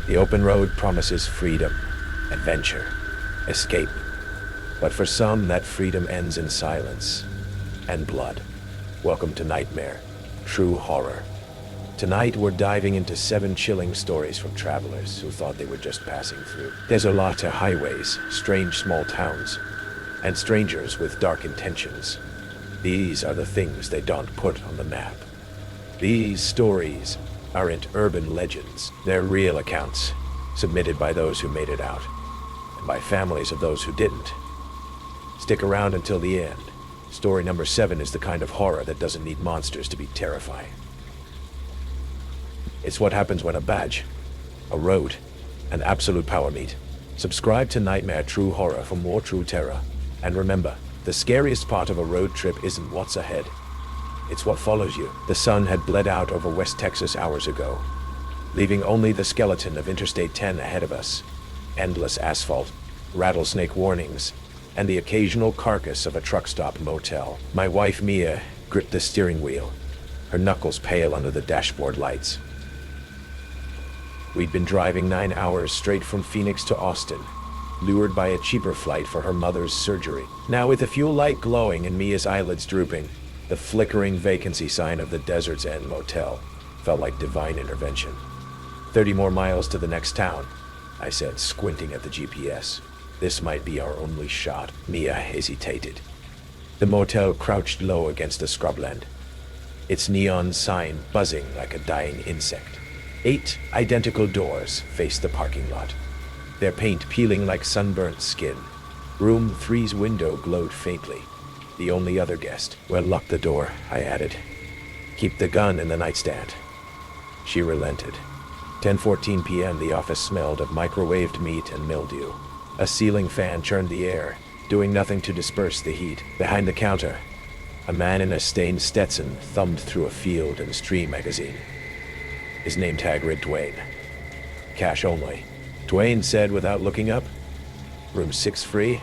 The open road promises freedom, adventure, escape. But for some, that freedom ends in silence and blood. Welcome to Nightmare, True Horror. Tonight we're diving into 7 chilling stories from travelers who thought they were just passing through. Desolate highways, strange small towns, and strangers with dark intentions. These are the things they don't put on the map. These stories aren't urban legends. They're real accounts, submitted by those who made it out, and by families of those who didn't. Stick around until the end. Story number 7 is the kind of horror that doesn't need monsters to be terrifying. It's what happens when a badge, a road, and absolute power meet. Subscribe to Nightmare True Horror for more true terror. And remember, the scariest part of a road trip isn't what's ahead. It's what follows you. The sun had bled out over West Texas hours ago, leaving only the skeleton of Interstate 10 ahead of us. Endless asphalt, rattlesnake warnings, and the occasional carcass of a truck stop motel. My wife Mia gripped the steering wheel, her knuckles pale under the dashboard lights. We'd been driving 9 hours straight from Phoenix to Austin, lured by a cheaper flight for her mother's surgery. Now with the fuel light glowing and Mia's eyelids drooping, the flickering vacancy sign of the Desert's End motel felt like divine intervention. 30 more miles to the next town, I said, squinting at the GPS. This might be our only shot. Mia hesitated. The motel crouched low against the scrubland, its neon sign buzzing like a dying insect. 8 identical doors faced the parking lot, their paint peeling like sunburnt skin. Room 3's window glowed faintly. The only other guest. Well, lock the door, I added. Keep the gun in the nightstand. She relented. 10:14 p.m. The office smelled of microwaved meat and mildew. A ceiling fan churned the air, doing nothing to disperse the heat. Behind the counter, a man in a stained Stetson thumbed through a Field and Stream magazine. His name tag read Dwayne. Cash only. Dwayne said without looking up. Room 6 free?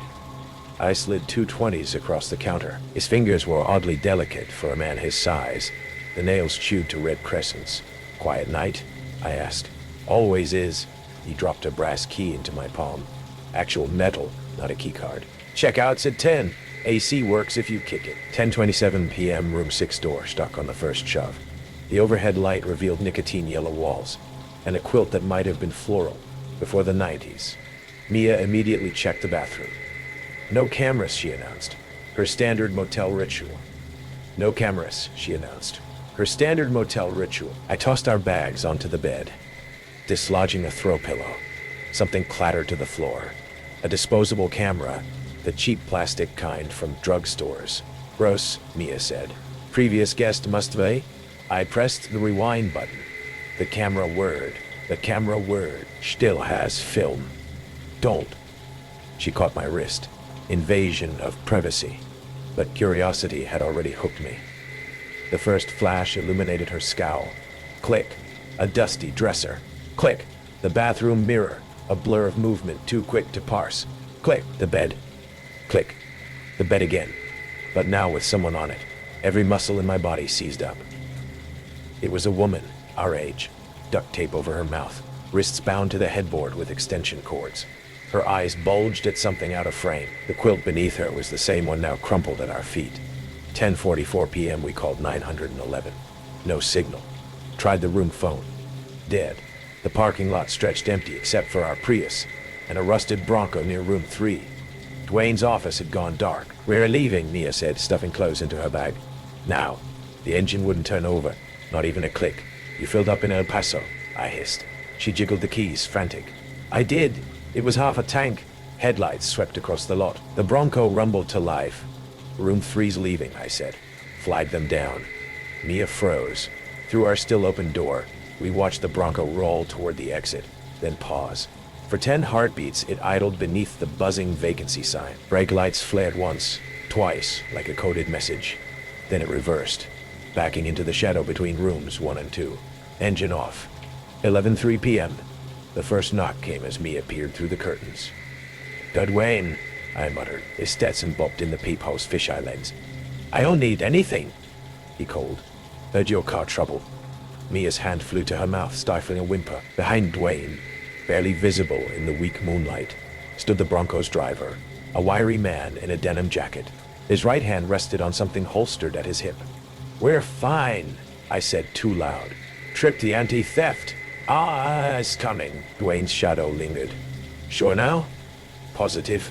I slid 2 20s across the counter. His fingers were oddly delicate for a man his size, the nails chewed to red crescents. Quiet night? I asked. Always is. He dropped a brass key into my palm. Actual metal, not a key card. Checkout's at 10. AC works if you kick it. 10:27 p.m. Room 6 door stuck on the first shove. The overhead light revealed nicotine yellow walls, and a quilt that might have been floral before the 90s. Mia immediately checked the bathroom. No cameras, she announced. Her standard motel ritual. No cameras, she announced. Her standard motel ritual. I tossed our bags onto the bed, dislodging a throw pillow. Something clattered to the floor. A disposable camera, the cheap plastic kind from drugstores. Gross, Mia said. Previous guest must pay? I pressed the rewind button. The camera word still has film. Don't. She caught my wrist. Invasion of privacy. But curiosity had already hooked me. The first flash illuminated her scowl. Click. A dusty dresser. Click. The bathroom mirror. A blur of movement too quick to parse. Click. The bed. Click. The bed again. But now with someone on it. Every muscle in my body seized up. It was a woman, our age. Duct tape over her mouth. Wrists bound to the headboard with extension cords. Her eyes bulged at something out of frame. The quilt beneath her was the same one now crumpled at our feet. 10:44 p.m. we called 911. No signal. Tried the room phone. Dead. The parking lot stretched empty except for our Prius and a rusted Bronco near room 3. Dwayne's office had gone dark. We're leaving, Mia said, stuffing clothes into her bag. Now. The engine wouldn't turn over. Not even a click. You filled up in El Paso, I hissed. She jiggled the keys, frantic. I did. It was half a tank. Headlights swept across the lot. The Bronco rumbled to life. Room 3's leaving, I said. Flag them down. Mia froze. Through our still open door, we watched the Bronco roll toward the exit, then pause. For 10 heartbeats, it idled beneath the buzzing vacancy sign. Brake lights flared once, twice, like a coded message. Then it reversed, backing into the shadow between rooms 1 and 2. Engine off. 11:03 p.m. The first knock came as Mia peered through the curtains. Good Wayne, I muttered. His Stetson bobbed in the peephole's fisheye lens. I don't need anything, he called. Heard your car trouble. Mia's hand flew to her mouth, stifling a whimper. Behind Dwayne, Barely visible in the weak moonlight, stood the Bronco's driver, a wiry man in a denim jacket. His right hand rested on something holstered at his hip. "We're fine," I said too loud. "Tripped the anti-theft. Ah, it's coming." Dwayne's shadow lingered. "Sure now?" "Positive."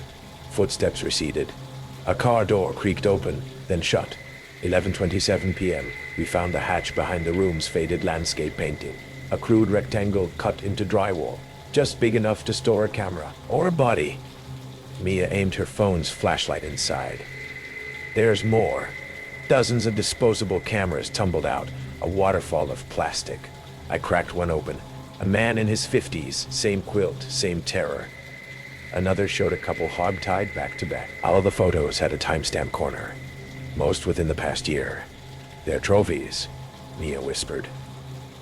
Footsteps receded. A car door creaked open, then shut. 11:27 p.m. We found the hatch behind the room's faded landscape painting. A crude rectangle cut into drywall, just big enough to store a camera or a body. Mia aimed her phone's flashlight inside. There's more. Dozens of disposable cameras tumbled out, a waterfall of plastic. I cracked one open. A man in his 50s, same quilt, same terror. Another showed a couple hog-tied back to back. All of the photos had a timestamp corner, most within the past year. "They're trophies," Mia whispered.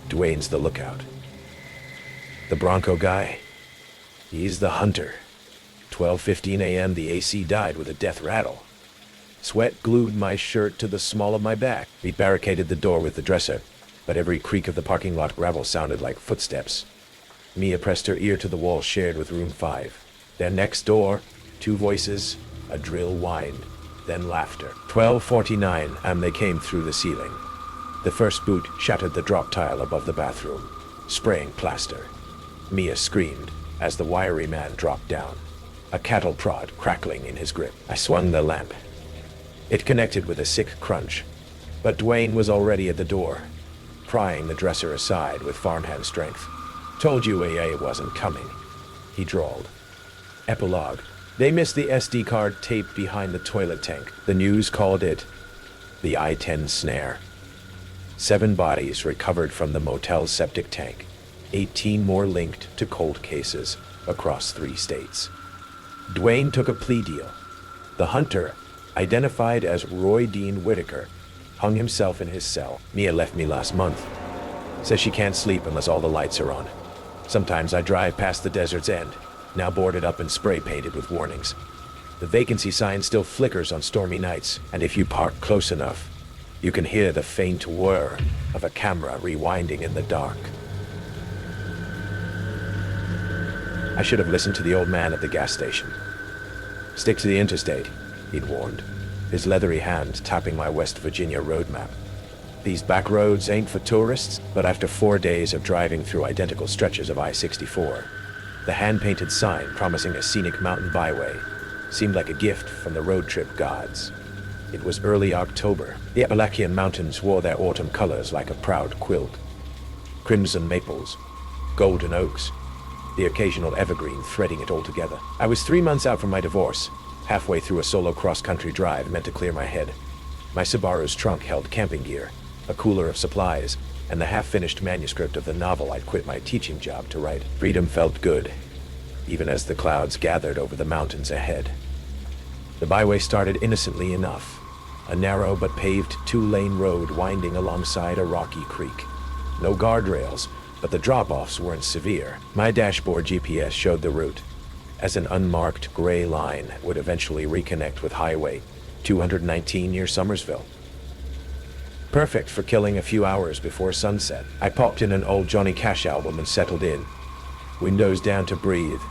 "Dwayne's the lookout. The Bronco guy, he's the hunter." 12:15 a.m. the AC died with a death rattle. Sweat glued my shirt to the small of my back. We barricaded the door with the dresser, but every creak of the parking lot gravel sounded like footsteps. Mia pressed her ear to the wall shared with room 5. Then next door, 2 voices, a drill whined, then laughter. 12:49 and they came through the ceiling. The first boot shattered the drop tile above the bathroom, spraying plaster. Mia screamed as the wiry man dropped down, a cattle prod crackling in his grip. I swung the lamp. It connected with a sick crunch, but Dwayne was already at the door, prying the dresser aside with farmhand strength. "Told you AA wasn't coming," he drawled. Epilogue. They missed the SD card taped behind the toilet tank. The news called it the I-10 snare. 7 bodies recovered from the motel's septic tank. 18 more linked to cold cases across 3 states. Dwayne took a plea deal. The hunter, identified as Roy Dean Whitaker, hung himself in his cell. Mia left me last month. Says she can't sleep unless all the lights are on. Sometimes I drive past the desert's end, now boarded up and spray painted with warnings. The vacancy sign still flickers on stormy nights, and if you park close enough, you can hear the faint whir of a camera rewinding in the dark. I should have listened to the old man at the gas station. "Stick to the interstate," he'd warned, his leathery hand tapping my West Virginia road map. "These back roads ain't for tourists," but after 4 days of driving through identical stretches of I-64, the hand-painted sign promising a scenic mountain byway seemed like a gift from the road trip gods. It was early October. The Appalachian Mountains wore their autumn colors like a proud quilt. Crimson maples, golden oaks, the occasional evergreen threading it all together. I was 3 months out from my divorce, halfway through a solo cross-country drive meant to clear my head. My Subaru's trunk held camping gear, a cooler of supplies, and the half-finished manuscript of the novel I'd quit my teaching job to write. Freedom felt good, even as the clouds gathered over the mountains ahead. The byway started innocently enough, a narrow but paved 2-lane road winding alongside a rocky creek. No guardrails, but the drop-offs weren't severe. My dashboard GPS showed the route, as an unmarked gray line would eventually reconnect with Highway 219 near Summersville. Perfect for killing a few hours before sunset. I popped in an old Johnny Cash album and settled in, windows down to breathe,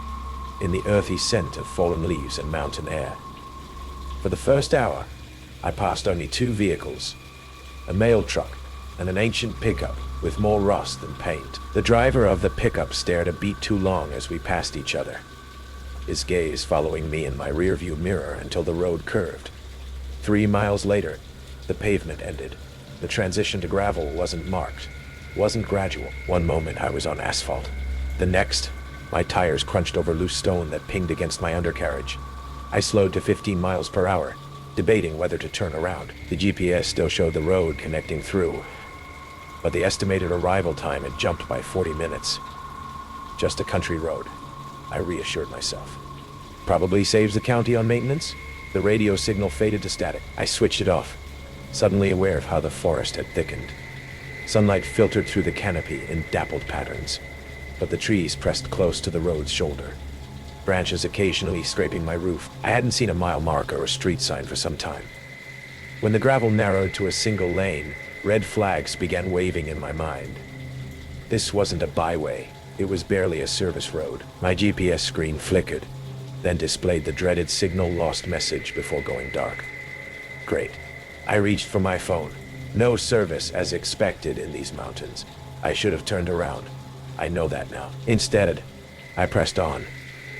in the earthy scent of fallen leaves and mountain air. For the first hour, I passed only 2 vehicles, a mail truck and an ancient pickup with more rust than paint. The driver of the pickup stared a beat too long as we passed each other, his gaze following me in my rearview mirror until the road curved. 3 miles later, the pavement ended. The transition to gravel wasn't marked, wasn't gradual. One moment I was on asphalt. The next, my tires crunched over loose stone that pinged against my undercarriage. I slowed to 15 miles per hour, debating whether to turn around. The GPS still showed the road connecting through, but the estimated arrival time had jumped by 40 minutes. Just a country road, I reassured myself. Probably saves the county on maintenance. The radio signal faded to static. I switched it off, suddenly aware of how the forest had thickened. Sunlight filtered through the canopy in dappled patterns, but the trees pressed close to the road's shoulder, branches occasionally scraping my roof. I hadn't seen a mile marker or street sign for some time. When the gravel narrowed to a single lane, red flags began waving in my mind. This wasn't a byway. It was barely a service road. My GPS screen flickered, then displayed the dreaded signal lost message before going dark. Great. I reached for my phone. No service as expected in these mountains. I should have turned around. I know that now. Instead, I pressed on,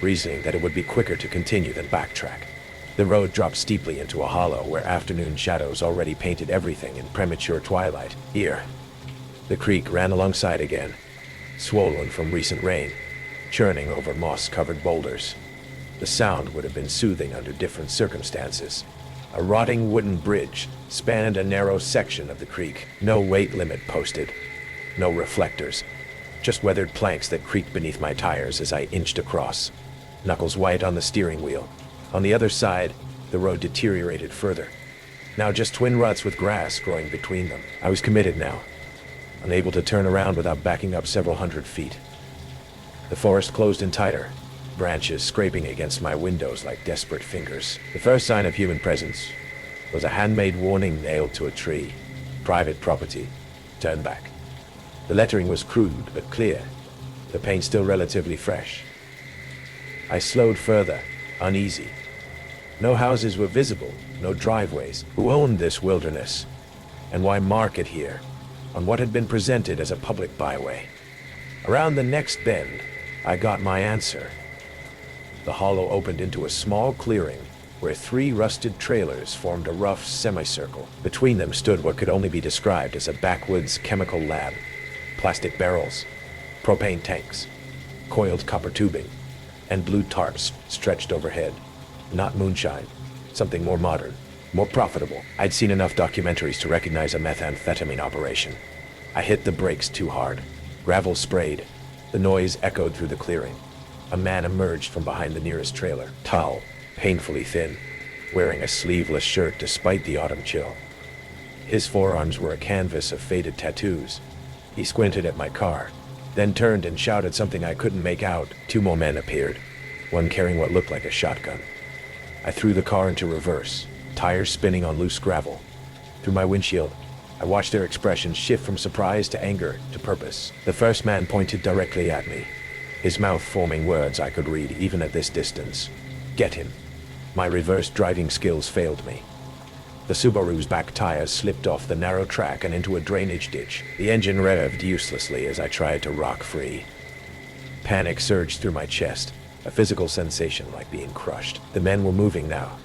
reasoning that it would be quicker to continue than backtrack. The road dropped steeply into a hollow where afternoon shadows already painted everything in premature twilight. Here, the creek ran alongside again, swollen from recent rain, churning over moss-covered boulders. The sound would have been soothing under different circumstances. A rotting wooden bridge spanned a narrow section of the creek. No weight limit posted. No reflectors. Just weathered planks that creaked beneath my tires as I inched across, knuckles white on the steering wheel. On the other side, the road deteriorated further. Now just twin ruts with grass growing between them. I was committed now, unable to turn around without backing up several hundred feet. The forest closed in tighter, branches scraping against my windows like desperate fingers. The first sign of human presence was a handmade warning nailed to a tree. Private property. Turn back. The lettering was crude but clear, the paint still relatively fresh. I slowed further, uneasy. No houses were visible, no driveways. Who owned this wilderness? And why mark it here, on what had been presented as a public byway? Around the next bend, I got my answer. The hollow opened into a small clearing where 3 rusted trailers formed a rough semicircle. Between them stood what could only be described as a backwoods chemical lab. Plastic barrels, propane tanks, coiled copper tubing, and blue tarps stretched overhead. Not moonshine, something more modern, more profitable. I'd seen enough documentaries to recognize a methamphetamine operation. I hit the brakes too hard. Gravel sprayed. The noise echoed through the clearing. A man emerged from behind the nearest trailer, tall, painfully thin, wearing a sleeveless shirt despite the autumn chill. His forearms were a canvas of faded tattoos. He squinted at my car, then turned and shouted something I couldn't make out. 2 more men appeared, one carrying what looked like a shotgun. I threw the car into reverse, tires spinning on loose gravel. Through my windshield, I watched their expressions shift from surprise to anger to purpose. The first man pointed directly at me, his mouth forming words I could read even at this distance. Get him. My reverse driving skills failed me. The Subaru's back tires slipped off the narrow track and into a drainage ditch. The engine revved uselessly as I tried to rock free. Panic surged through my chest, a physical sensation like being crushed. The men were moving now.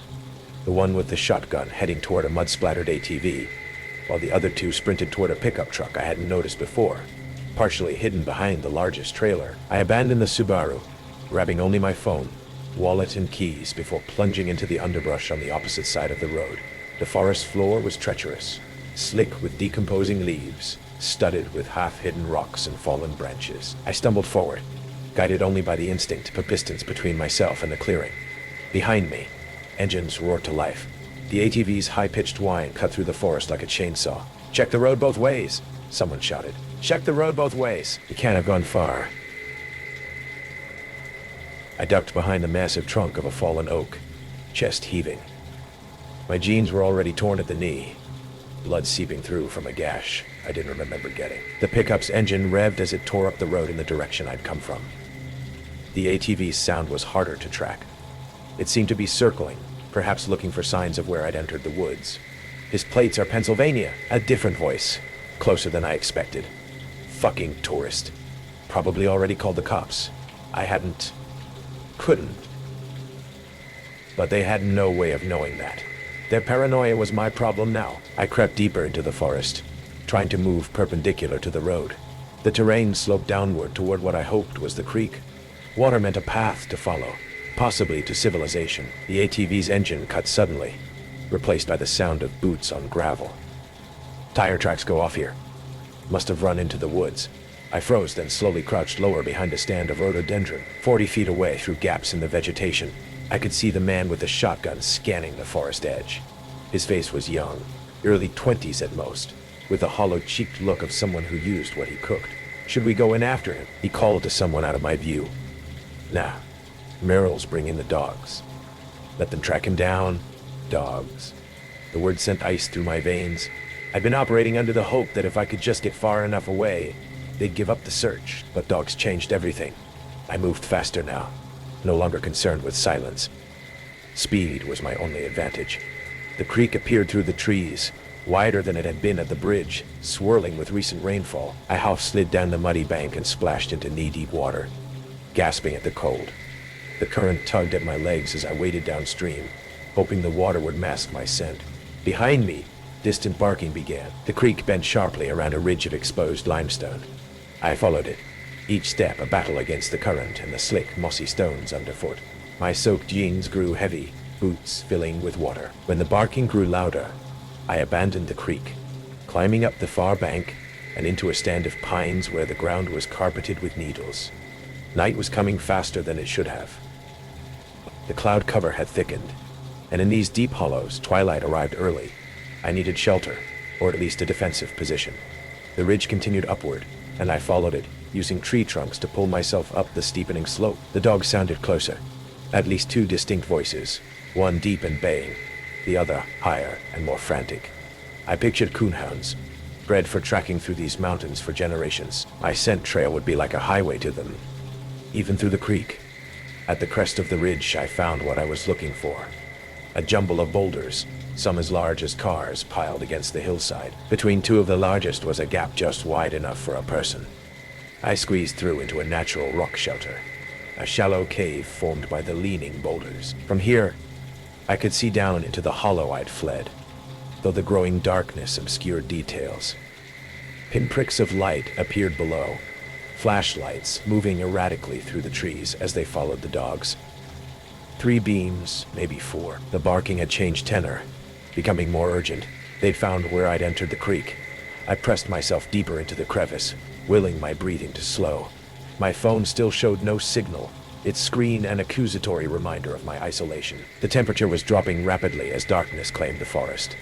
The one with the shotgun heading toward a mud-splattered ATV, while the other 2 sprinted toward a pickup truck I hadn't noticed before, partially hidden behind the largest trailer. I abandoned the Subaru, grabbing only my phone, wallet and keys before plunging into the underbrush on the opposite side of the road. The forest floor was treacherous, slick with decomposing leaves, studded with half-hidden rocks and fallen branches. I stumbled forward, guided only by the instinct to put distance between myself and the clearing. Behind me, engines roared to life. The ATV's high-pitched whine cut through the forest like a chainsaw. "Check the road both ways," someone shouted. "Check the road both ways. You can't have gone far." I ducked behind the massive trunk of a fallen oak, chest heaving. My jeans were already torn at the knee, blood seeping through from a gash I didn't remember getting. The pickup's engine revved as it tore up the road in the direction I'd come from. The ATV's sound was harder to track. It seemed to be circling, perhaps looking for signs of where I'd entered the woods. "His plates are Pennsylvania." A different voice, closer than I expected. Fucking tourist. Probably already called the cops. Couldn't. But they had no way of knowing that. Their paranoia was my problem now. I crept deeper into the forest, trying to move perpendicular to the road. The terrain sloped downward toward what I hoped was the creek. Water meant a path to follow, possibly to civilization. The ATV's engine cut suddenly, replaced by the sound of boots on gravel. Tire tracks go off here. Must have run into the woods. I froze, then slowly crouched lower behind a stand of rhododendron. 40 feet away, through gaps in the vegetation, I could see the man with the shotgun scanning the forest edge. His face was young, early 20s at most, with the hollow-cheeked look of someone who used what he cooked. "Should we go in after him?" he called to someone out of my view. "Nah. Merrill's bringing the dogs. Let them track him down. Dogs." The word sent ice through my veins. I'd been operating under the hope that if I could just get far enough away, they'd give up the search, but dogs changed everything. I moved faster now, no longer concerned with silence. Speed was my only advantage. The creek appeared through the trees, wider than it had been at the bridge, swirling with recent rainfall. I half slid down the muddy bank and splashed into knee-deep water, gasping at the cold. The current tugged at my legs as I waded downstream, hoping the water would mask my scent. Behind me, distant barking began. The creek bent sharply around a ridge of exposed limestone. I followed it, each step a battle against the current and the slick, mossy stones underfoot. My soaked jeans grew heavy, boots filling with water. When the barking grew louder, I abandoned the creek, climbing up the far bank and into a stand of pines where the ground was carpeted with needles. Night was coming faster than it should have. The cloud cover had thickened, and in these deep hollows, twilight arrived early. I needed shelter, or at least a defensive position. The ridge continued upward, and I followed it, using tree trunks to pull myself up the steepening slope. The dogs sounded closer. At least two distinct voices, one deep and baying, the other higher and more frantic. I pictured coonhounds, bred for tracking through these mountains for generations. My scent trail would be like a highway to them, even through the creek. At the crest of the ridge, I found what I was looking for. A jumble of boulders, some as large as cars, piled against the hillside. Between two of the largest was a gap just wide enough for a person. I squeezed through into a natural rock shelter, a shallow cave formed by the leaning boulders. From here, I could see down into the hollow I'd fled, though the growing darkness obscured details. Pinpricks of light appeared below, flashlights moving erratically through the trees as they followed the dogs. 3 beams, maybe 4. The barking had changed tenor, becoming more urgent. They'd found where I'd entered the creek. I pressed myself deeper into the crevice, willing my breathing to slow. My phone still showed no signal, its screen an accusatory reminder of my isolation. The temperature was dropping rapidly as darkness claimed the forest.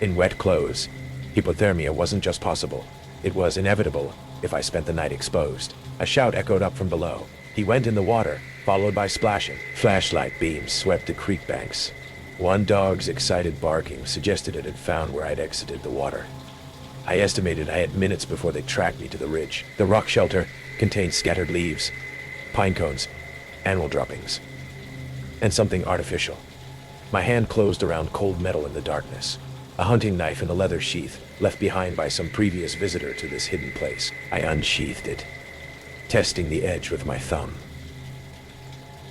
In wet clothes, hypothermia wasn't just possible, it was inevitable if I spent the night exposed. A shout echoed up from below. He went in the water, followed by splashing. Flashlight beams swept the creek banks. One dog's excited barking suggested it had found where I'd exited the water. I estimated I had minutes before they tracked me to the ridge. The rock shelter contained scattered leaves, pine cones, animal droppings, and something artificial. My hand closed around cold metal in the darkness, a hunting knife in a leather sheath left behind by some previous visitor to this hidden place. I unsheathed it, testing the edge with my thumb.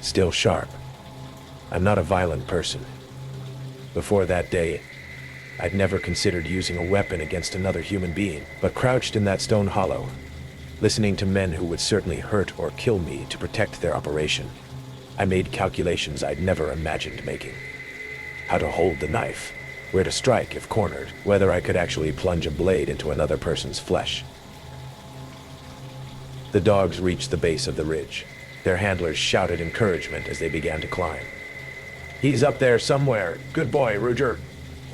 Still sharp. I'm not a violent person. Before that day, I'd never considered using a weapon against another human being, but crouched in that stone hollow, listening to men who would certainly hurt or kill me to protect their operation, I made calculations I'd never imagined making. How to hold the knife, where to strike if cornered, whether I could actually plunge a blade into another person's flesh. The dogs reached the base of the ridge. Their handlers shouted encouragement as they began to climb. "He's up there somewhere. Good boy, Ruger.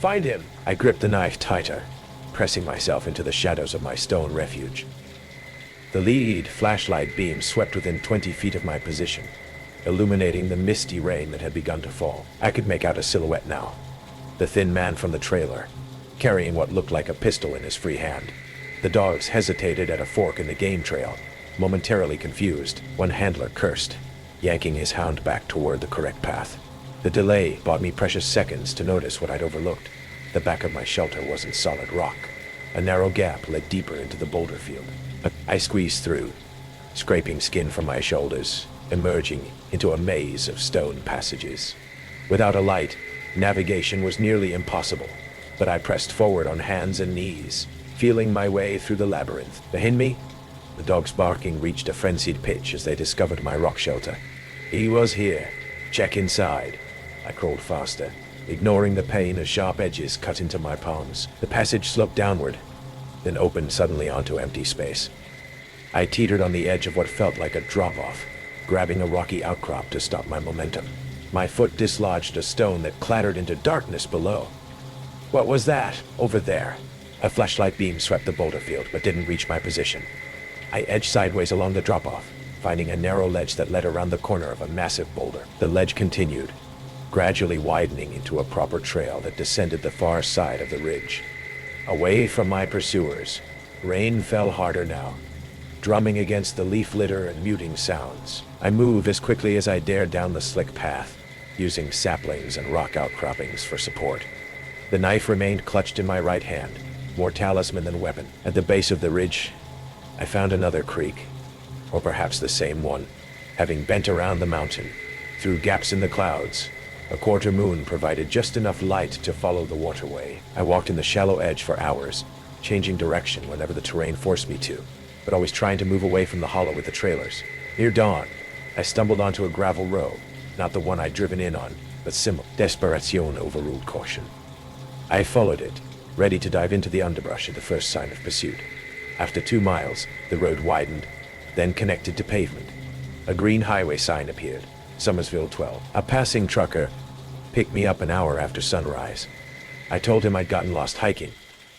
Find him." I gripped the knife tighter, pressing myself into the shadows of my stone refuge. The lead flashlight beam swept within 20 feet of my position, illuminating the misty rain that had begun to fall. I could make out a silhouette now. The thin man from the trailer, carrying what looked like a pistol in his free hand. The dogs hesitated at a fork in the game trail, momentarily confused. One handler cursed, yanking his hound back toward the correct path. The delay bought me precious seconds to notice what I'd overlooked. The back of my shelter wasn't solid rock. A narrow gap led deeper into the boulder field. I squeezed through, scraping skin from my shoulders, emerging into a maze of stone passages. Without a light, navigation was nearly impossible, but I pressed forward on hands and knees, feeling my way through the labyrinth. Behind me, the dogs' barking reached a frenzied pitch as they discovered my rock shelter. He was here. Check inside. I crawled faster, ignoring the pain as sharp edges cut into my palms. The passage sloped downward, then opened suddenly onto empty space. I teetered on the edge of what felt like a drop-off, grabbing a rocky outcrop to stop my momentum. My foot dislodged a stone that clattered into darkness below. What was that? Over there. A flashlight beam swept the boulder field, but didn't reach my position. I edged sideways along the drop-off, finding a narrow ledge that led around the corner of a massive boulder. The ledge continued, gradually widening into a proper trail that descended the far side of the ridge. Away from my pursuers, rain fell harder now, drumming against the leaf litter and muting sounds. I moved as quickly as I dared down the slick path, using saplings and rock outcroppings for support. The knife remained clutched in my right hand, more talisman than weapon. At the base of the ridge, I found another creek, or perhaps the same one, having bent around the mountain. Through gaps in the clouds, a quarter moon provided just enough light to follow the waterway. I walked in the shallow edge for hours, changing direction whenever the terrain forced me to, but always trying to move away from the hollow with the trailers. Near dawn, I stumbled onto a gravel road, not the one I'd driven in on, but similar. Desperation overruled caution. I followed it, ready to dive into the underbrush at the first sign of pursuit. After 2 miles, the road widened, then connected to pavement. A green highway sign appeared, Summersville 12. A passing trucker picked me up an hour after sunrise. I told him I'd gotten lost hiking,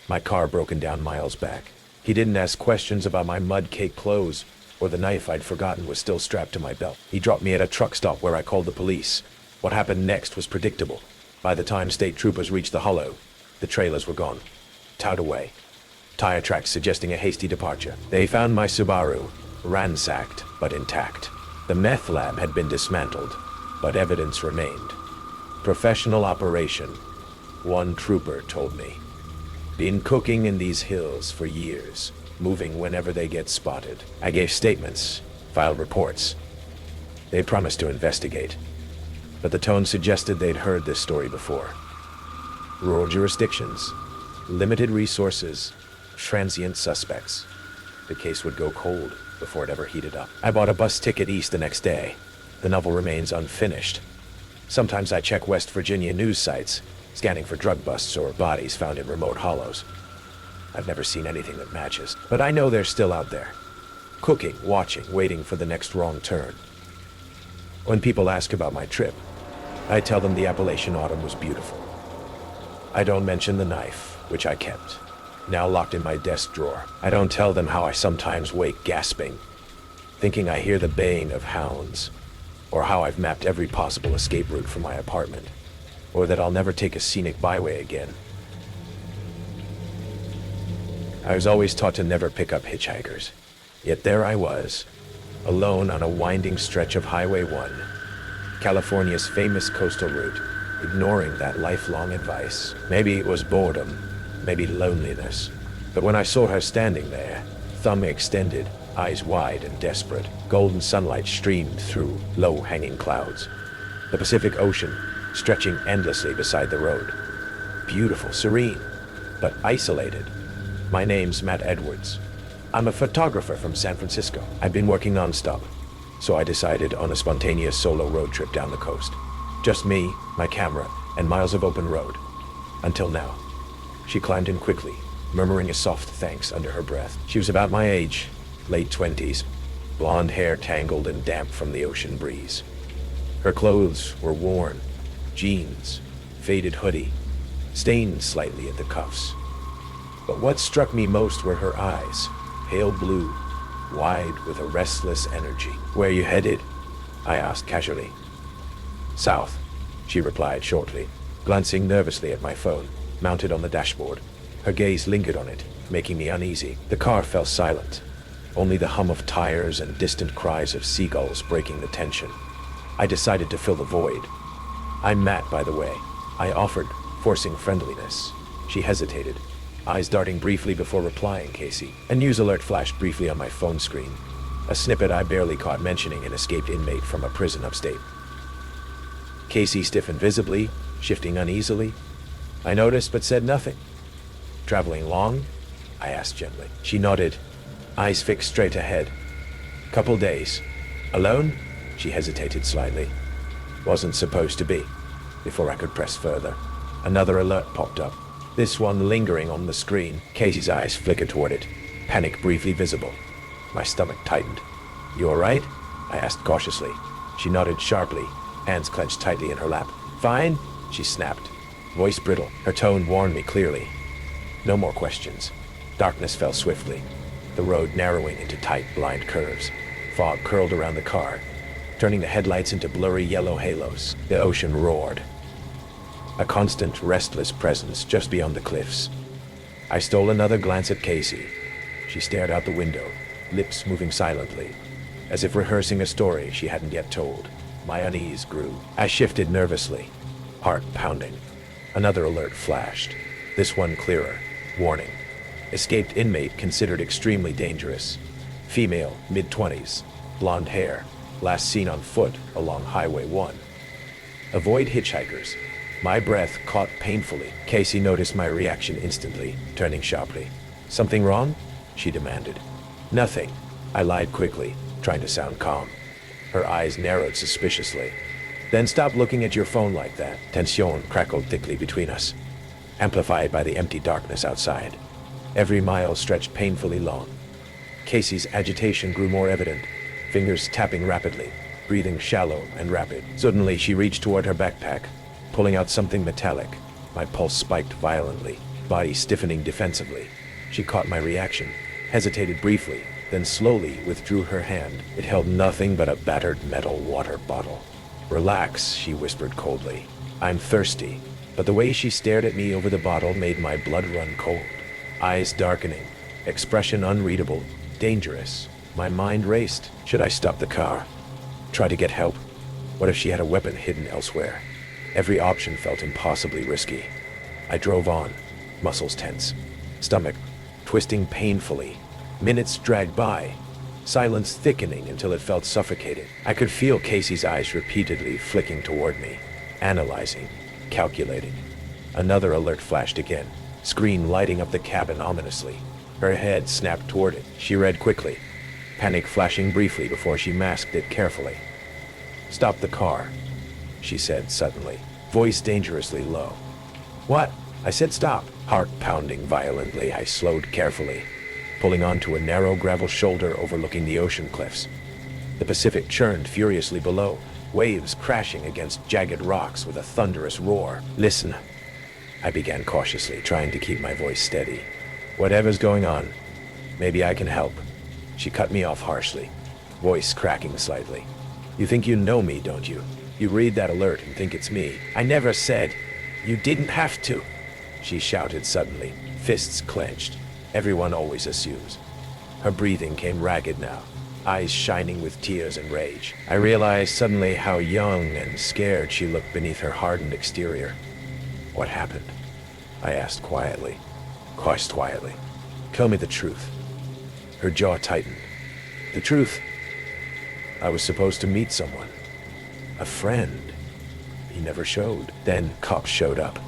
my car broken down miles back. He didn't ask questions about my mud-caked clothes, or the knife I'd forgotten was still strapped to my belt. He dropped me at a truck stop where I called the police. What happened next was predictable. By the time state troopers reached the hollow, the trailers were gone, towed away. Tire tracks suggesting a hasty departure. They found my Subaru, ransacked but intact. The meth lab had been dismantled, but evidence remained. Professional operation, one trooper told me. Been cooking in these hills for years, moving whenever they get spotted. I gave statements, filed reports. They promised to investigate, but the tone suggested they'd heard this story before. Rural jurisdictions, limited resources, transient suspects. The case would go cold before it ever heated up. I bought a bus ticket east the next day. The novel remains unfinished. Sometimes I check West Virginia news sites, scanning for drug busts or bodies found in remote hollows. I've never seen anything that matches, but I know they're still out there. Cooking, watching, waiting for the next wrong turn. When people ask about my trip, I tell them the Appalachian autumn was beautiful. I don't mention the knife, which I kept, now locked in my desk drawer. I don't tell them how I sometimes wake gasping, thinking I hear the baying of hounds, or how I've mapped every possible escape route from my apartment, or that I'll never take a scenic byway again. I was always taught to never pick up hitchhikers, yet there I was, alone on a winding stretch of Highway 1, California's famous coastal route, ignoring that lifelong advice. Maybe it was boredom, maybe loneliness, but when I saw her standing there, thumb extended, eyes wide and desperate, golden sunlight streamed through low-hanging clouds. The Pacific Ocean stretching endlessly beside the road. Beautiful, serene, but isolated. My name's Matt Edwards. I'm a photographer from San Francisco. I've been working nonstop, so I decided on a spontaneous solo road trip down the coast. Just me, my camera, and miles of open road. Until now. She climbed in quickly, murmuring a soft thanks under her breath. She was about my age, late 20s, blonde hair tangled and damp from the ocean breeze. Her clothes were worn, jeans, faded hoodie, stained slightly at the cuffs. But what struck me most were her eyes, pale blue, wide with a restless energy. "Where are you headed?" I asked casually. "South," she replied shortly, glancing nervously at my phone, mounted on the dashboard. Her gaze lingered on it, making me uneasy. The car fell silent, only the hum of tires and distant cries of seagulls breaking the tension. I decided to fill the void. "I'm Matt, by the way," I offered, forcing friendliness. She hesitated, eyes darting briefly before replying, "Casey." A news alert flashed briefly on my phone screen, a snippet I barely caught mentioning an escaped inmate from a prison upstate. Casey stiffened visibly, shifting uneasily. I noticed but said nothing. "Traveling long?" I asked gently. She nodded, eyes fixed straight ahead. "Couple days." "Alone?" She hesitated slightly. "Wasn't supposed to be." Before I could press further, another alert popped up, this one lingering on the screen. Casey's eyes flickered toward it, panic briefly visible. My stomach tightened. "You all right?" I asked cautiously. She nodded sharply, hands clenched tightly in her lap. "Fine," she snapped, voice brittle. Her tone warned me clearly. No more questions. Darkness fell swiftly, the road narrowing into tight, blind curves. Fog curled around the car, turning the headlights into blurry yellow halos. The ocean roared, a constant, restless presence just beyond the cliffs. I stole another glance at Casey. She stared out the window, lips moving silently, as if rehearsing a story she hadn't yet told. My unease grew. I shifted nervously, heart pounding. Another alert flashed, this one clearer. Warning. Escaped inmate considered extremely dangerous. Female, mid-20s, blonde hair, last seen on foot along Highway 1. Avoid hitchhikers. My breath caught painfully. Casey noticed my reaction instantly, turning sharply. Something wrong? She demanded. Nothing. I lied quickly, trying to sound calm. Her eyes narrowed suspiciously. Then stop looking at your phone like that. Tension crackled thickly between us, amplified by the empty darkness outside. Every mile stretched painfully long. Casey's agitation grew more evident, fingers tapping rapidly, breathing shallow and rapid. Suddenly, she reached toward her backpack, pulling out something metallic. My pulse spiked violently, body stiffening defensively. She caught my reaction, hesitated briefly, then slowly withdrew her hand. It held nothing but a battered metal water bottle. Relax, she whispered coldly. I'm thirsty. But the way she stared at me over the bottle made my blood run cold. Eyes darkening, expression unreadable, dangerous. My mind raced. Should I stop the car? Try to get help? What if she had a weapon hidden elsewhere? Every option felt impossibly risky. I drove on, muscles tense, stomach twisting painfully. Minutes dragged by, silence thickening until it felt suffocating. I could feel Casey's eyes repeatedly flicking toward me, analyzing, calculating. Another alert flashed again, screen lighting up the cabin ominously. Her head snapped toward it. She read quickly, panic flashing briefly before she masked it carefully. Stop the car, she said suddenly, voice dangerously low. What? I said stop. Heart pounding violently, I slowed carefully, pulling onto a narrow gravel shoulder overlooking the ocean cliffs. The Pacific churned furiously below, waves crashing against jagged rocks with a thunderous roar. Listen, I began cautiously, trying to keep my voice steady. Whatever's going on, maybe I can help. She cut me off harshly, voice cracking slightly. You think you know me, don't you? You read that alert and think it's me. I never said. You didn't have to, she shouted suddenly, fists clenched. Everyone always assumes. Her breathing came ragged now, eyes shining with tears and rage. I realized suddenly how young and scared she looked beneath her hardened exterior. What happened? I asked quietly. Quietly. Tell me the truth. Her jaw tightened. The truth? I was supposed to meet someone. A friend. He never showed. Then cops showed up,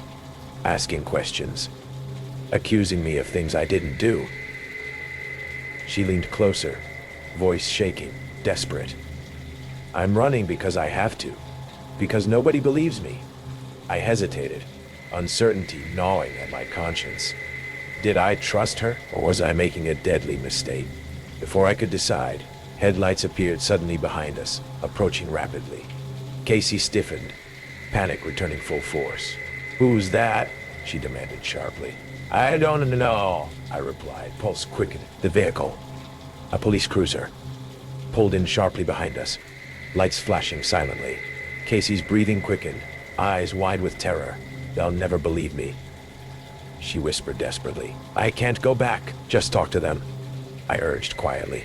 asking questions, accusing me of things I didn't do. She leaned closer, voice shaking, desperate. I'm running because I have to, because nobody believes me. I hesitated, uncertainty gnawing at my conscience. Did I trust her, or was I making a deadly mistake? Before I could decide, headlights appeared suddenly behind us, approaching rapidly. Casey stiffened, panic returning full force. Who's that? She demanded sharply. I don't know, I replied, pulse quickened. The vehicle, a police cruiser, pulled in sharply behind us, lights flashing silently. Casey's breathing quickened, eyes wide with terror. They'll never believe me, she whispered desperately. I can't go back. Just talk to them, I urged quietly,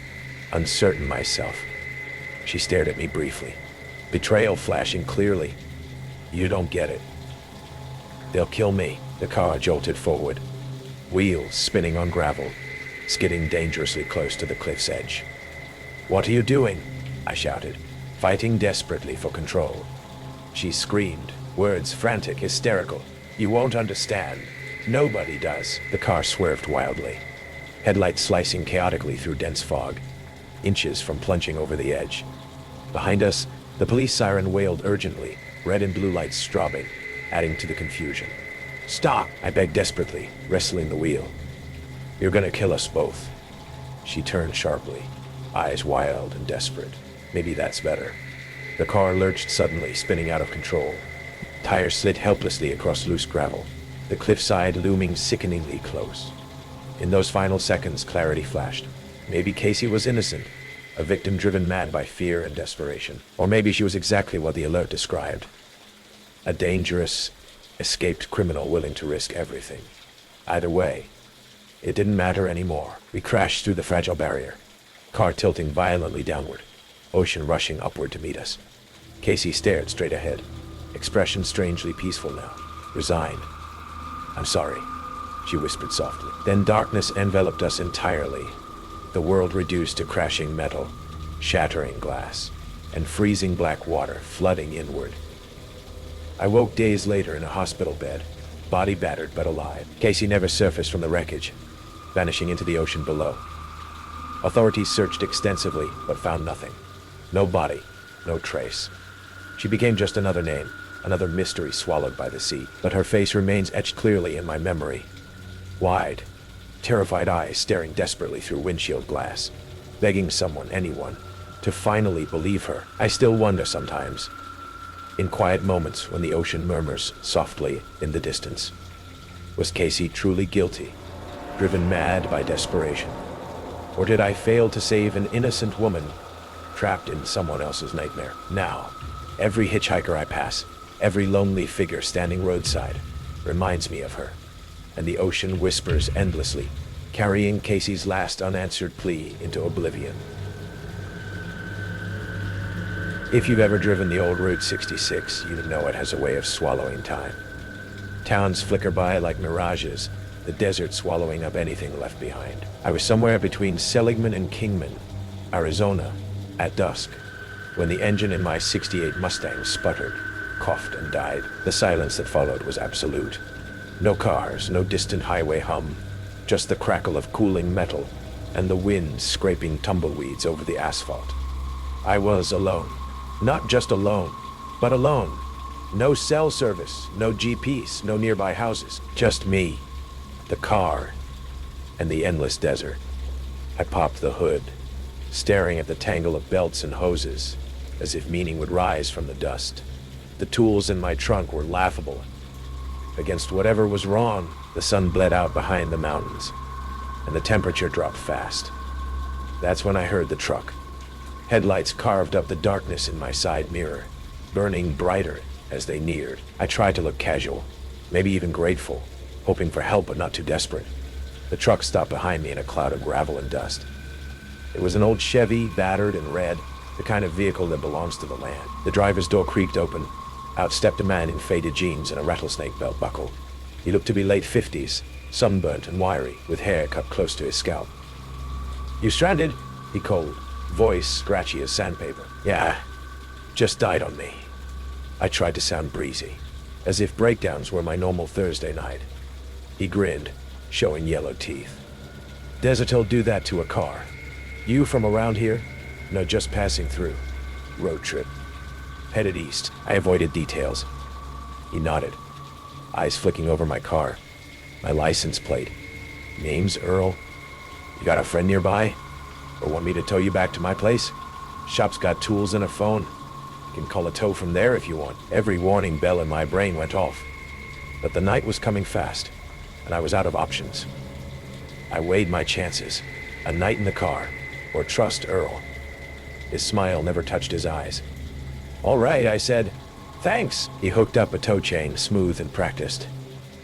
uncertain myself. She stared at me briefly, betrayal flashing clearly. You don't get it. They'll kill me. The car jolted forward, wheels spinning on gravel, skidding dangerously close to the cliff's edge. What are you doing? I shouted, fighting desperately for control. She screamed, words frantic, hysterical. You won't understand. Nobody does. The car swerved wildly, headlights slicing chaotically through dense fog, inches from plunging over the edge. Behind us, the police siren wailed urgently, red and blue lights strobing, adding to the confusion. Stop, I begged desperately, wrestling the wheel. You're gonna kill us both. She turned sharply, eyes wild and desperate. Maybe that's better. The car lurched suddenly, spinning out of control. Tires slid helplessly across loose gravel, the cliffside looming sickeningly close. In those final seconds, clarity flashed. Maybe Casey was innocent, a victim driven mad by fear and desperation. Or maybe she was exactly what the alert described. A dangerous, escaped criminal willing to risk everything. Either way, it didn't matter anymore. We crashed through the fragile barrier, car tilting violently downward, ocean rushing upward to meet us. Casey stared straight ahead, expression strangely peaceful now, resigned. "I'm sorry," she whispered softly. Then darkness enveloped us entirely. The world reduced to crashing metal, shattering glass, and freezing black water flooding inward. I woke days later in a hospital bed, body battered but alive. Casey never surfaced from the wreckage, vanishing into the ocean below. Authorities searched extensively, but found nothing. No body, no trace. She became just another name, another mystery swallowed by the sea. But her face remains etched clearly in my memory. Wide, terrified eyes staring desperately through windshield glass, begging someone, anyone, to finally believe her. I still wonder sometimes, in quiet moments when the ocean murmurs softly in the distance, was Casey truly guilty, driven mad by desperation? Or did I fail to save an innocent woman trapped in someone else's nightmare? Now, every hitchhiker I pass, every lonely figure standing roadside, reminds me of her, and the ocean whispers endlessly, carrying Casey's last unanswered plea into oblivion. If you've ever driven the old Route 66, you know it has a way of swallowing time. Towns flicker by like mirages, the desert swallowing up anything left behind. I was somewhere between Seligman and Kingman, Arizona, at dusk, when the engine in my '68 Mustang sputtered, coughed, and died. The silence that followed was absolute. No cars, no distant highway hum, just the crackle of cooling metal and the wind scraping tumbleweeds over the asphalt. I was alone. Not just alone, but alone. No cell service, no GPS, no nearby houses. Just me, the car, and the endless desert. I popped the hood, staring at the tangle of belts and hoses, as if meaning would rise from the dust. The tools in my trunk were laughable. Against whatever was wrong, the sun bled out behind the mountains, and the temperature dropped fast. That's when I heard the truck. Headlights carved up the darkness in my side mirror, burning brighter as they neared. I tried to look casual, maybe even grateful, hoping for help but not too desperate. The truck stopped behind me in a cloud of gravel and dust. It was an old Chevy, battered and red, the kind of vehicle that belongs to the land. The driver's door creaked open. Out stepped a man in faded jeans and a rattlesnake belt buckle. He looked to be late 50s, sunburnt and wiry, with hair cut close to his scalp. "You stranded?" he called, voice scratchy as sandpaper. "Yeah, just died on me." I tried to sound breezy, as if breakdowns were my normal Thursday night. He grinned, showing yellow teeth. "Desert'll do that to a car. You from around here?" "No, just passing through. Road trip. Headed east." I avoided details. He nodded, eyes flicking over my car, my license plate. "Name's Earl. You got a friend nearby? Or want me to tow you back to my place? Shop's got tools and a phone. You can call a tow from there if you want." Every warning bell in my brain went off. But the night was coming fast, and I was out of options. I weighed my chances, a night in the car, or trust Earl. His smile never touched his eyes. "All right," I said. "Thanks." He hooked up a tow chain, smooth and practiced.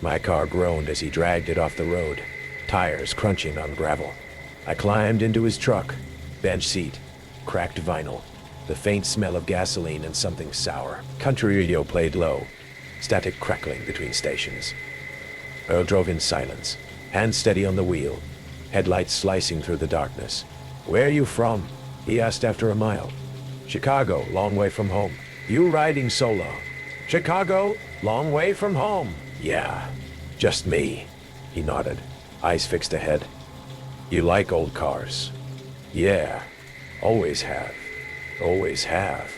My car groaned as he dragged it off the road, tires crunching on gravel. I climbed into his truck, bench seat, cracked vinyl, the faint smell of gasoline and something sour. Country radio played low, static crackling between stations. Earl drove in silence, hands steady on the wheel, headlights slicing through the darkness. "Where you from?" he asked after a mile. "Chicago, long way from home." "You riding solo?" "Chicago, long way from home." "Yeah, just me." He nodded, eyes fixed ahead. "You like old cars?" "Yeah, always have. Always have."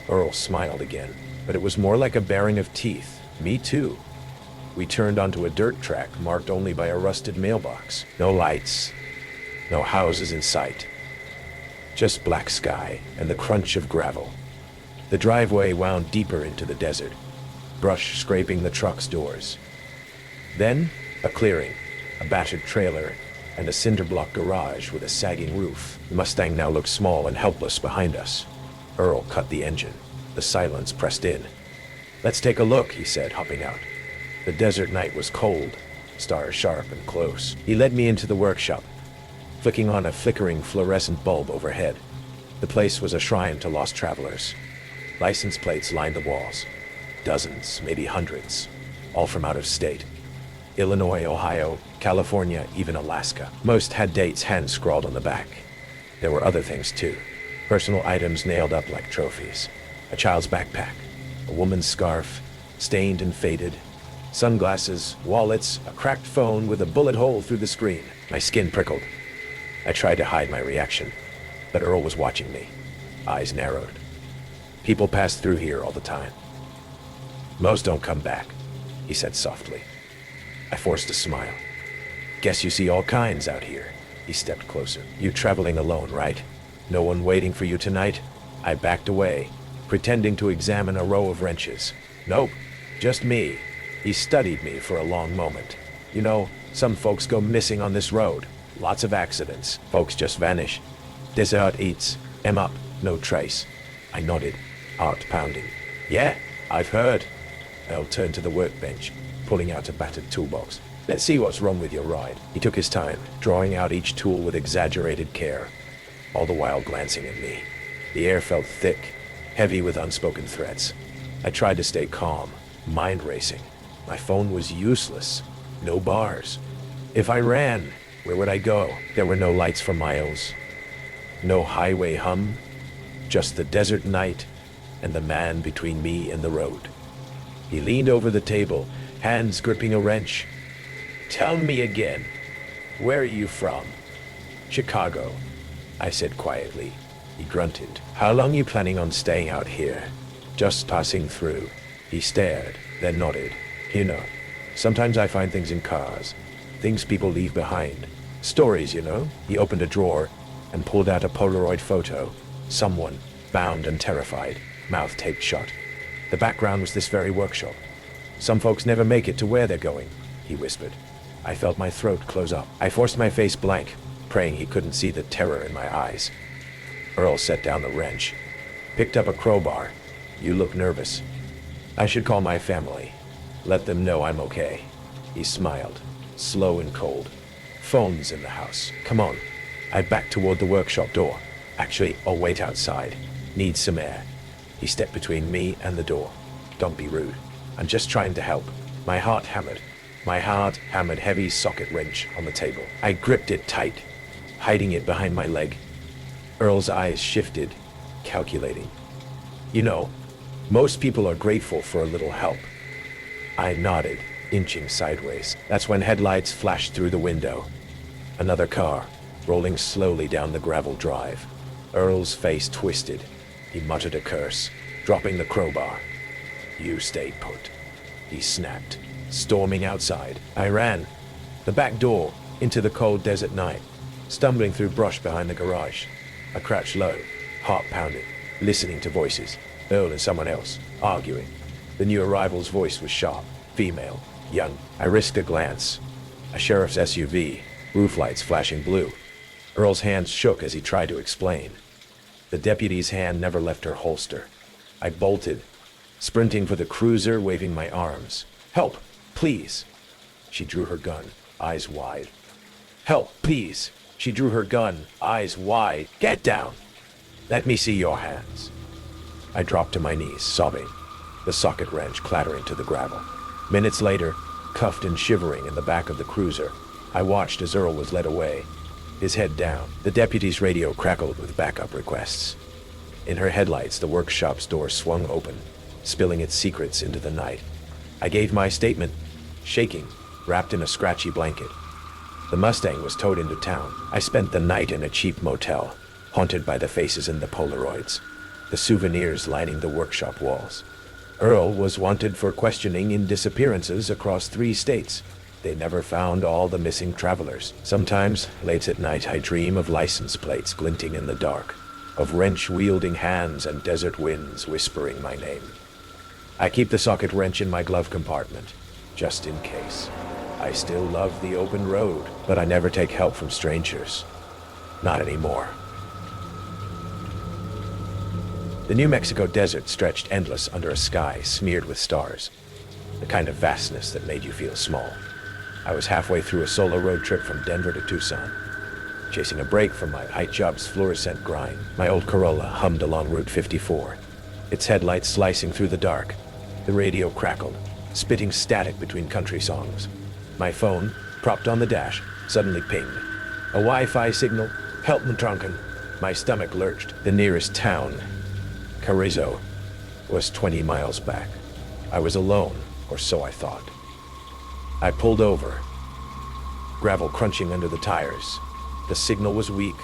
Earl smiled again, but it was more like a baring of teeth. "Me too." We turned onto a dirt track marked only by a rusted mailbox. No lights, no houses in sight. Just black sky and the crunch of gravel. The driveway wound deeper into the desert, brush scraping the truck's doors. Then, a clearing, a battered trailer, and a cinder-block garage with a sagging roof. The Mustang now looked small and helpless behind us. Earl cut the engine. The silence pressed in. "Let's take a look," he said, hopping out. The desert night was cold, stars sharp and close. He led me into the workshop. flicking on a flickering fluorescent bulb overhead. The place was a shrine to lost travelers. License plates lined the walls. Dozens, maybe hundreds, all from out of state. Illinois, Ohio, California, even Alaska. Most had dates hand-scrawled on the back. There were other things too. Personal items nailed up like trophies. A child's backpack, a woman's scarf, stained and faded, sunglasses, wallets, a cracked phone with a bullet hole through the screen. My skin prickled. I tried to hide my reaction, but Earl was watching me, eyes narrowed. People pass through here all the time. Most don't come back, he said softly. I forced a smile. Guess you see all kinds out here. He stepped closer. You traveling alone, right? No one waiting for you tonight? I backed away, pretending to examine a row of wrenches. Nope, just me. He studied me for a long moment. You know, some folks go missing on this road. Lots of accidents. Folks just vanish. Desolate eats. Up, no trace. I nodded, heart pounding. Yeah, I've heard. Earl turned to the workbench, pulling out a battered toolbox. Let's see what's wrong with your ride. He took his time, drawing out each tool with exaggerated care, all the while glancing at me. The air felt thick, heavy with unspoken threats. I tried to stay calm, mind racing. My phone was useless. No bars. If I ran, where would I go? There were no lights for miles. No highway hum. Just the desert night and the man between me and the road. He leaned over the table, hands gripping a wrench. Tell me again, where are you from? Chicago, I said quietly. He grunted. How long you planning on staying out here? Just passing through. He stared, then nodded. You know, sometimes I find things in cars. Things people leave behind. Stories, you know? He opened a drawer and pulled out a Polaroid photo. Someone, bound and terrified, mouth taped shut. The background was this very workshop. Some folks never make it to where they're going, he whispered. I felt my throat close up. I forced my face blank, praying he couldn't see the terror in my eyes. Earl set down the wrench, picked up a crowbar. You look nervous. I should call my family. Let them know I'm okay. He smiled, slow and cold. Phone's in the house. Come on. I backed toward the workshop door. Actually, I'll wait outside. Need some air. He stepped between me and the door. Don't be rude. I'm just trying to help. My heart hammered. My heart hammered heavy socket wrench on the table. I gripped it tight, hiding it behind my leg. Earl's eyes shifted, calculating. You know, most people are grateful for a little help. I nodded, inching sideways. That's when headlights flashed through the window. Another car, rolling slowly down the gravel drive. Earl's face twisted. He muttered a curse, dropping the crowbar. You stay put, he snapped, storming outside. I ran, the back door, into the cold desert night, stumbling through brush behind the garage. I crouched low, heart pounding, listening to voices. Earl and someone else, arguing. The new arrival's voice was sharp, female, young. I risked a glance. A sheriff's SUV, roof lights flashing blue. Earl's hands shook as he tried to explain. The deputy's hand never left her holster. I bolted, sprinting for the cruiser, waving my arms. Help, please. She drew her gun, eyes wide. Help, please. She drew her gun, eyes wide. Get down. Let me see your hands. I dropped to my knees, sobbing, the socket wrench clattering to the gravel. Minutes later, cuffed and shivering in the back of the cruiser, I watched as Earl was led away, his head down. The deputy's radio crackled with backup requests. In her headlights, the workshop's door swung open, spilling its secrets into the night. I gave my statement, shaking, wrapped in a scratchy blanket. The Mustang was towed into town. I spent the night in a cheap motel, haunted by the faces in the Polaroids, the souvenirs lining the workshop walls. Earl was wanted for questioning in disappearances across 3 states. They never found all the missing travelers. Sometimes, late at night, I dream of license plates glinting in the dark, of wrench-wielding hands and desert winds whispering my name. I keep the socket wrench in my glove compartment, just in case. I still love the open road, but I never take help from strangers. Not anymore. The New Mexico desert stretched endless under a sky smeared with stars, the kind of vastness that made you feel small. I was halfway through a solo road trip from Denver to Tucson. chasing a break from my high job's fluorescent grind. My old Corolla hummed along Route 54, its headlights slicing through the dark. The radio crackled, spitting static between country songs. My phone, propped on the dash, suddenly pinged. A Wi-Fi signal. Help me, drunken. My stomach lurched. The nearest town, Carrizo, was 20 miles back. I was alone, or so I thought. I pulled over, gravel crunching under the tires. The signal was weak.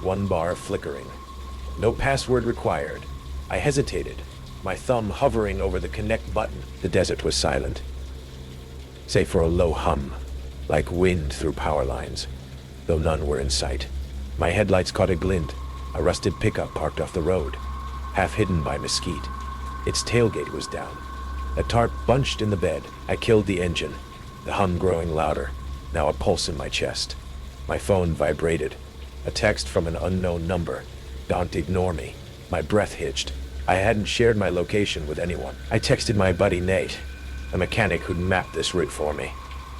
One bar flickering. No password required. I hesitated, my thumb hovering over the connect button. The desert was silent, save for a low hum, like wind through power lines, though none were in sight. My headlights caught a glint, a rusted pickup parked off the road, half hidden by mesquite. Its tailgate was down, a tarp bunched in the bed. I killed the engine, the hum growing louder, now a pulse in my chest. My phone vibrated, a text from an unknown number. Don't ignore me. My breath hitched. I hadn't shared my location with anyone. I texted my buddy Nate, a mechanic who'd mapped this route for me.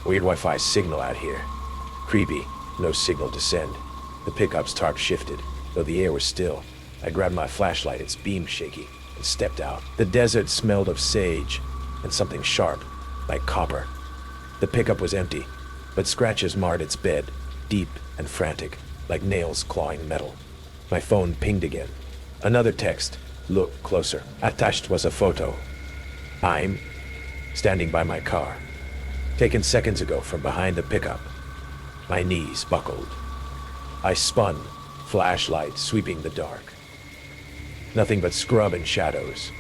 Weird Wi-Fi signal out here. Creepy, no signal to send. The pickup's tarp shifted, though the air was still. I grabbed my flashlight, its beam shaky, and stepped out. The desert smelled of sage and something sharp, like copper. The pickup was empty, but scratches marred its bed, deep and frantic, like nails clawing metal. My phone pinged again. Another text. Look closer. Attached was a photo. I'm standing by my car, taken seconds ago from behind the pickup. My knees buckled. I spun, flashlight sweeping the dark. Nothing but scrub and shadows.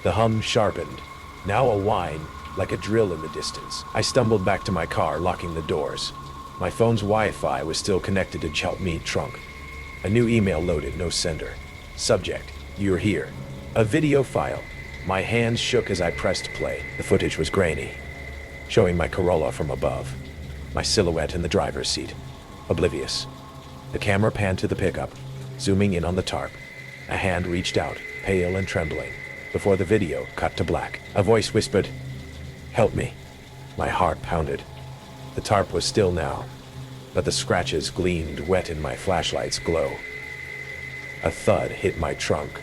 The hum sharpened, now a whine, like a drill in the distance. I stumbled back to my car, locking the doors. My phone's Wi-Fi was still connected to Help Me trunk. A new email loaded, no sender. Subject, you're here. A video file. My hands shook as I pressed play. The footage was grainy, showing my Corolla from above, my silhouette in the driver's seat, oblivious. The camera panned to the pickup, zooming in on the tarp. A hand reached out, pale and trembling, before the video cut to black. A voice whispered, "Help me." My heart pounded. The tarp was still now, but the scratches gleamed wet in my flashlight's glow. A thud hit my trunk.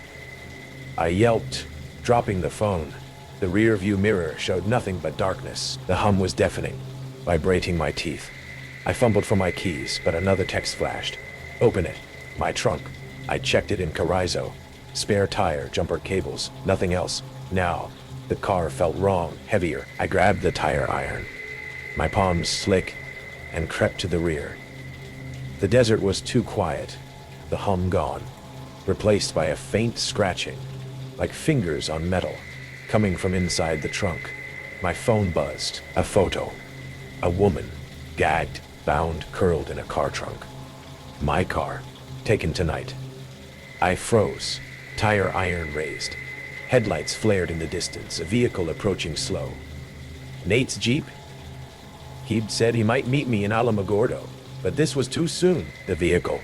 I yelped, dropping the phone. The rear view mirror showed nothing but darkness. The hum was deafening, vibrating my teeth. I fumbled for my keys, but another text flashed. Open it. My trunk. I checked it in Carrizo. Spare tire, jumper cables, nothing else. Now, the car felt wrong, heavier. I grabbed the tire iron, my palms slick, and crept to the rear. The desert was too quiet, the hum gone, replaced by a faint scratching, like fingers on metal, coming from inside the trunk. My phone buzzed. A photo. A woman, gagged, bound, curled in a car trunk. My car, taken tonight. I froze, tire iron raised. Headlights flared in the distance, a vehicle approaching slow. Nate's Jeep? He'd said he might meet me in Alamogordo, but this was too soon. The vehicle,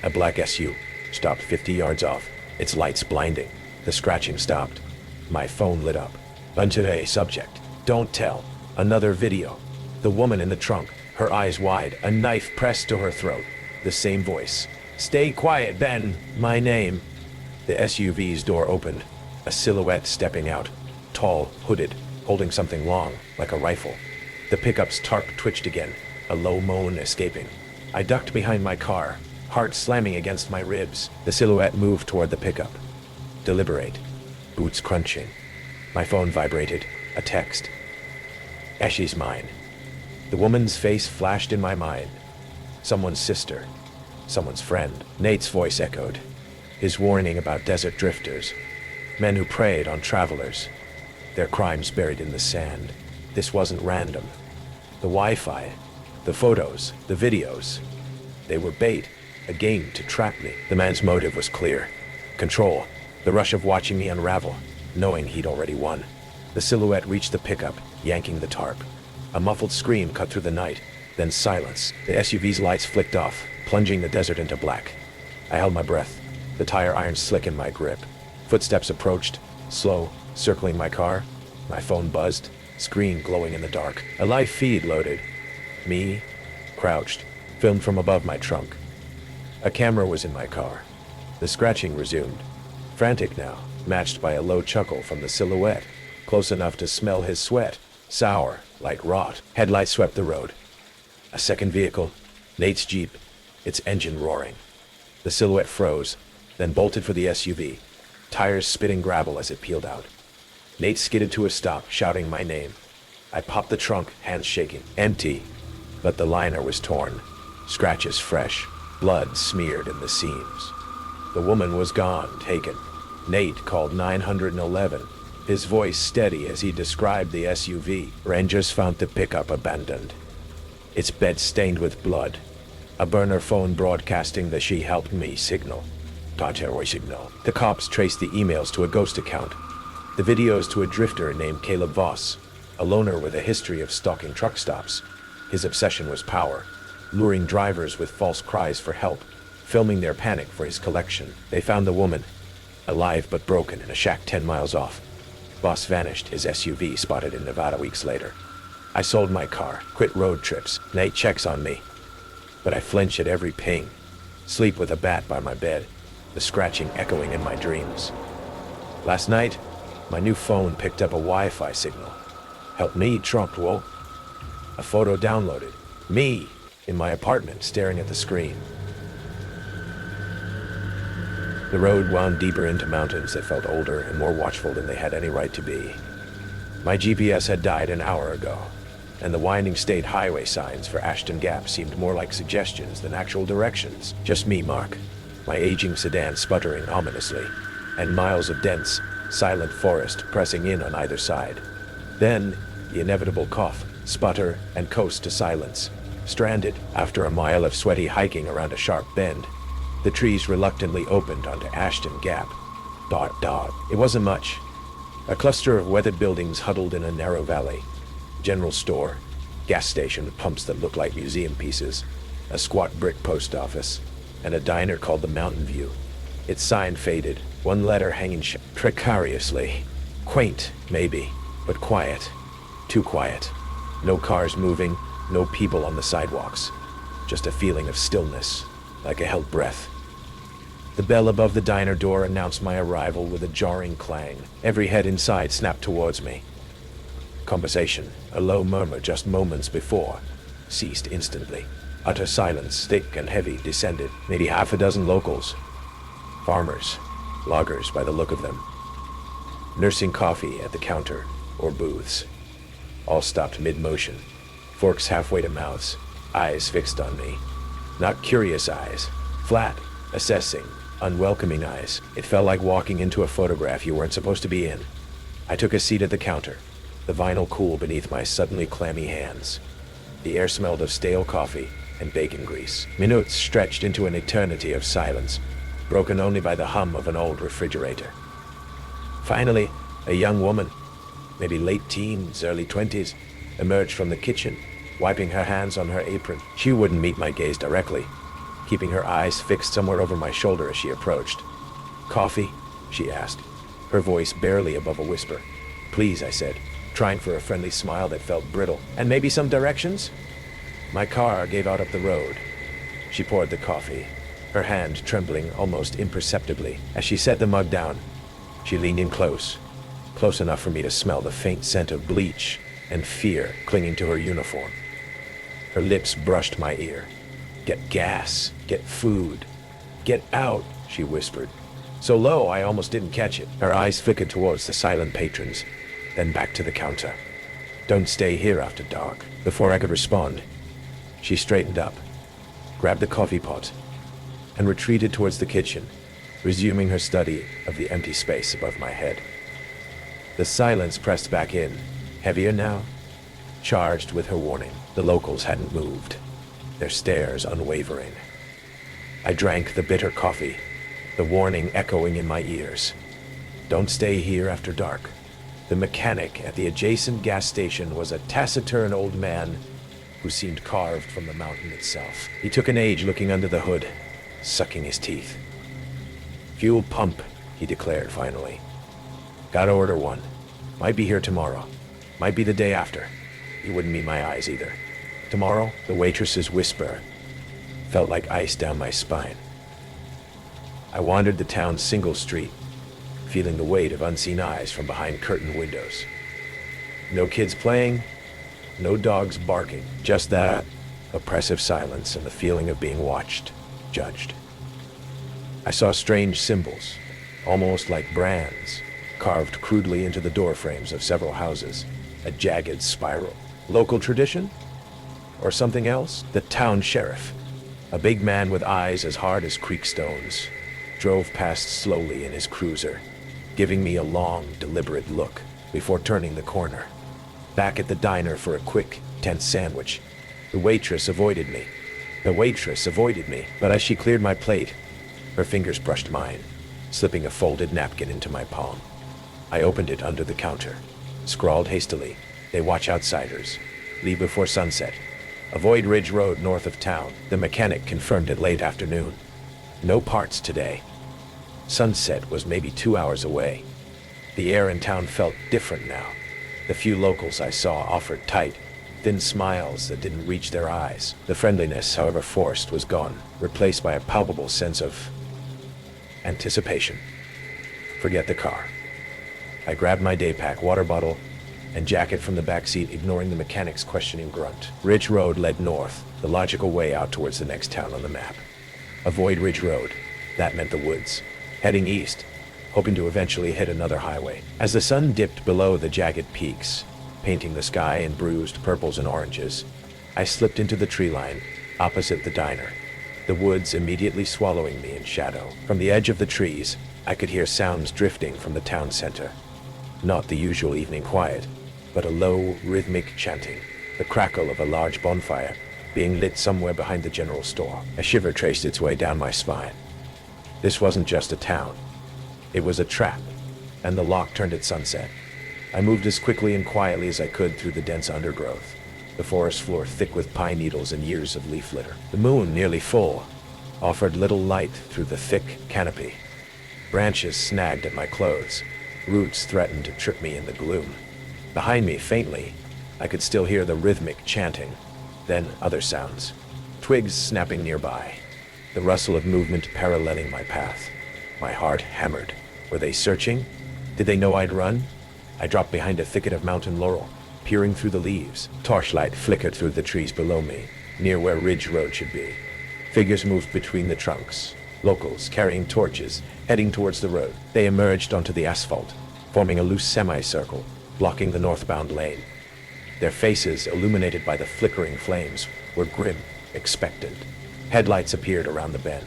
a black SU, stopped 50 yards off, its lights blinding. The scratching stopped. My phone lit up. Untitled subject. Don't tell. Another video. The woman in the trunk, her eyes wide, a knife pressed to her throat. The same voice. Stay quiet, Ben. My name. The SUV's door opened. A silhouette stepping out. Tall, hooded, holding something long, like a rifle. The pickup's tarp twitched again, a low moan escaping. I ducked behind my car, heart slamming against my ribs. The silhouette moved toward the pickup. Deliberate. Boots crunching. My phone vibrated. A text. She's mine. The woman's face flashed in my mind. Someone's sister. Someone's friend. Nate's voice echoed. His warning about desert drifters. Men who preyed on travelers. Their crimes buried in the sand. This wasn't random. The Wi-Fi, the photos, the videos. They were bait, a game to trap me. The man's motive was clear. Control. The rush of watching me unravel, knowing he'd already won. The silhouette reached the pickup, yanking the tarp. A muffled scream cut through the night, then silence. The SUV's lights flicked off, plunging the desert into black. I held my breath, the tire iron slick in my grip. Footsteps approached, slow, circling my car. My phone buzzed, screen glowing in the dark. A live feed loaded. Me, crouched, filmed from above my trunk. A camera was in my car. The scratching resumed, frantic now, matched by a low chuckle from the silhouette, close enough to smell his sweat, sour, like rot. Headlights swept the road. A second vehicle, Nate's Jeep, its engine roaring. The silhouette froze, then bolted for the SUV, tires spitting gravel as it peeled out. Nate skidded to a stop, shouting my name. I popped the trunk, hands shaking. Empty, but the liner was torn, scratches fresh, blood smeared in the seams. The woman was gone, taken. Nate called 911, his voice steady as he described the SUV. Rangers found the pickup abandoned, its bed stained with blood. A burner phone broadcasting the "she helped me" signal. Signal. The cops traced the emails to a ghost account, the videos to a drifter named Caleb Voss, a loner with a history of stalking truck stops. His obsession was power, luring drivers with false cries for help, filming their panic for his collection. They found the woman, alive but broken, in a shack 10 miles off. Voss vanished, his SUV spotted in Nevada weeks later. I sold my car, quit road trips. Nate checks on me, but I flinch at every ping. Sleep with a bat by my bed, the scratching echoing in my dreams. Last night, my new phone picked up a Wi-Fi signal. Help me, Trump, whoa. A photo downloaded. Me, in my apartment, staring at the screen. The road wound deeper into mountains that felt older and more watchful than they had any right to be. My GPS had died an hour ago, and the winding state highway signs for Ashton Gap seemed more like suggestions than actual directions. Just me, Mark, my aging sedan sputtering ominously, and miles of dense, silent forest pressing in on either side. Then, the inevitable cough, sputter, and coast to silence. Stranded after a mile of sweaty hiking around a sharp bend, the trees reluctantly opened onto Ashton Gap. It wasn't much. A cluster of weathered buildings huddled in a narrow valley. General store, gas station with pumps that looked like museum pieces, a squat brick post office, and a diner called the Mountain View. Its sign faded, one letter hanging precariously. Quaint, maybe, but quiet. Too quiet. No cars moving, no people on the sidewalks. Just a feeling of stillness, like a held breath. The bell above the diner door announced my arrival with a jarring clang. Every head inside snapped towards me. Conversation, a low murmur just moments before, ceased instantly. Utter silence, thick and heavy, descended. Maybe half a dozen locals. Farmers, loggers by the look of them. Nursing coffee at the counter, or booths. All stopped mid-motion, forks halfway to mouths, eyes fixed on me. Not curious eyes, flat, assessing, unwelcoming eyes. It felt like walking into a photograph you weren't supposed to be in. I took a seat at the counter, the vinyl cool beneath my suddenly clammy hands. The air smelled of stale coffee and bacon grease. Minutes stretched into an eternity of silence, broken only by the hum of an old refrigerator. Finally, a young woman, maybe late teens, early 20s, emerged from the kitchen, wiping her hands on her apron. She wouldn't meet my gaze directly, keeping her eyes fixed somewhere over my shoulder as she approached. "Coffee?" she asked, her voice barely above a whisper. "Please," I said, trying for a friendly smile that felt brittle. "And maybe some directions?" My car gave out up the road. She poured the coffee, her hand trembling almost imperceptibly. As she set the mug down, she leaned in close enough for me to smell the faint scent of bleach and fear clinging to her uniform. Her lips brushed my ear. "Get gas, get food, get out," she whispered, so low I almost didn't catch it. Her eyes flickered towards the silent patrons, then back to the counter. "Don't stay here after dark." Before I could respond, she straightened up, grabbed the coffee pot, and retreated towards the kitchen, resuming her study of the empty space above my head. The silence pressed back in, heavier now, charged with her warning. The locals hadn't moved, their stares unwavering. I drank the bitter coffee, the warning echoing in my ears. Don't stay here after dark. The mechanic at the adjacent gas station was a taciturn old man who seemed carved from the mountain itself. He took an age looking under the hood, sucking his teeth. "Fuel pump," he declared finally. "Gotta order one. Might be here tomorrow. Might be the day after." He wouldn't meet my eyes either. "Tomorrow?" The waitress's whisper, felt like ice down my spine. I wandered the town's single street, feeling the weight of unseen eyes from behind curtained windows. No kids playing, no dogs barking, just that oppressive silence and the feeling of being watched, judged. I saw strange symbols, almost like brands, carved crudely into the doorframes of several houses, a jagged spiral. Local tradition? Or something else? The town sheriff, a big man with eyes as hard as creek stones, drove past slowly in his cruiser, giving me a long, deliberate look before turning the corner. Back at the diner for a quick, tense sandwich, the waitress avoided me, but as she cleared my plate, her fingers brushed mine, slipping a folded napkin into my palm. I opened it under the counter, scrawled hastily, "They watch outsiders. Leave before sunset. Avoid Ridge Road north of town." The mechanic confirmed it late afternoon. No parts today. Sunset was maybe 2 hours away. The air in town felt different now. The few locals I saw offered tight, thin smiles that didn't reach their eyes. The friendliness, however forced, was gone, replaced by a palpable sense of anticipation. Forget the car. I grabbed my day pack, water bottle, and jacket from the back seat, ignoring the mechanic's questioning grunt. Ridge Road led north, the logical way out towards the next town on the map. Avoid Ridge Road. That meant the woods. Heading east, hoping to eventually hit another highway. As the sun dipped below the jagged peaks, painting the sky in bruised purples and oranges, I slipped into the tree line opposite the diner, the woods immediately swallowing me in shadow. From the edge of the trees, I could hear sounds drifting from the town center. Not the usual evening quiet, but a low, rhythmic chanting, the crackle of a large bonfire being lit somewhere behind the general store. A shiver traced its way down my spine. This wasn't just a town. It was a trap, and the lock turned at sunset. I moved as quickly and quietly as I could through the dense undergrowth, the forest floor thick with pine needles and years of leaf litter. The moon, nearly full, offered little light through the thick canopy. Branches snagged at my clothes. Roots threatened to trip me in the gloom. Behind me, faintly, I could still hear the rhythmic chanting, then other sounds. Twigs snapping nearby, the rustle of movement paralleling my path. My heart hammered. Were they searching? Did they know I'd run? I dropped behind a thicket of mountain laurel, peering through the leaves. Torchlight flickered through the trees below me, near where Ridge Road should be. Figures moved between the trunks, locals carrying torches, heading towards the road. They emerged onto the asphalt, forming a loose semicircle, blocking the northbound lane. Their faces, illuminated by the flickering flames, were grim, expectant. Headlights appeared around the bend.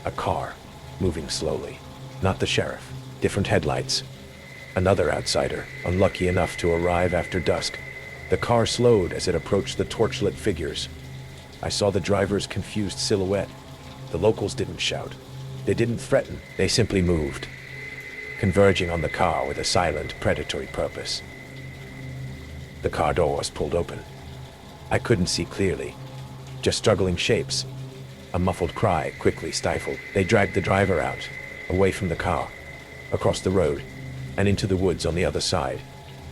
A car, moving slowly. Not the sheriff. Different headlights. Another outsider, unlucky enough to arrive after dusk. The car slowed as it approached the torchlit figures. I saw the driver's confused silhouette. The locals didn't shout. They didn't threaten. They simply moved, converging on the car with a silent, predatory purpose. The car door was pulled open. I couldn't see clearly, just struggling shapes. A muffled cry quickly stifled. They dragged the driver out, away from the car, across the road, and into the woods on the other side.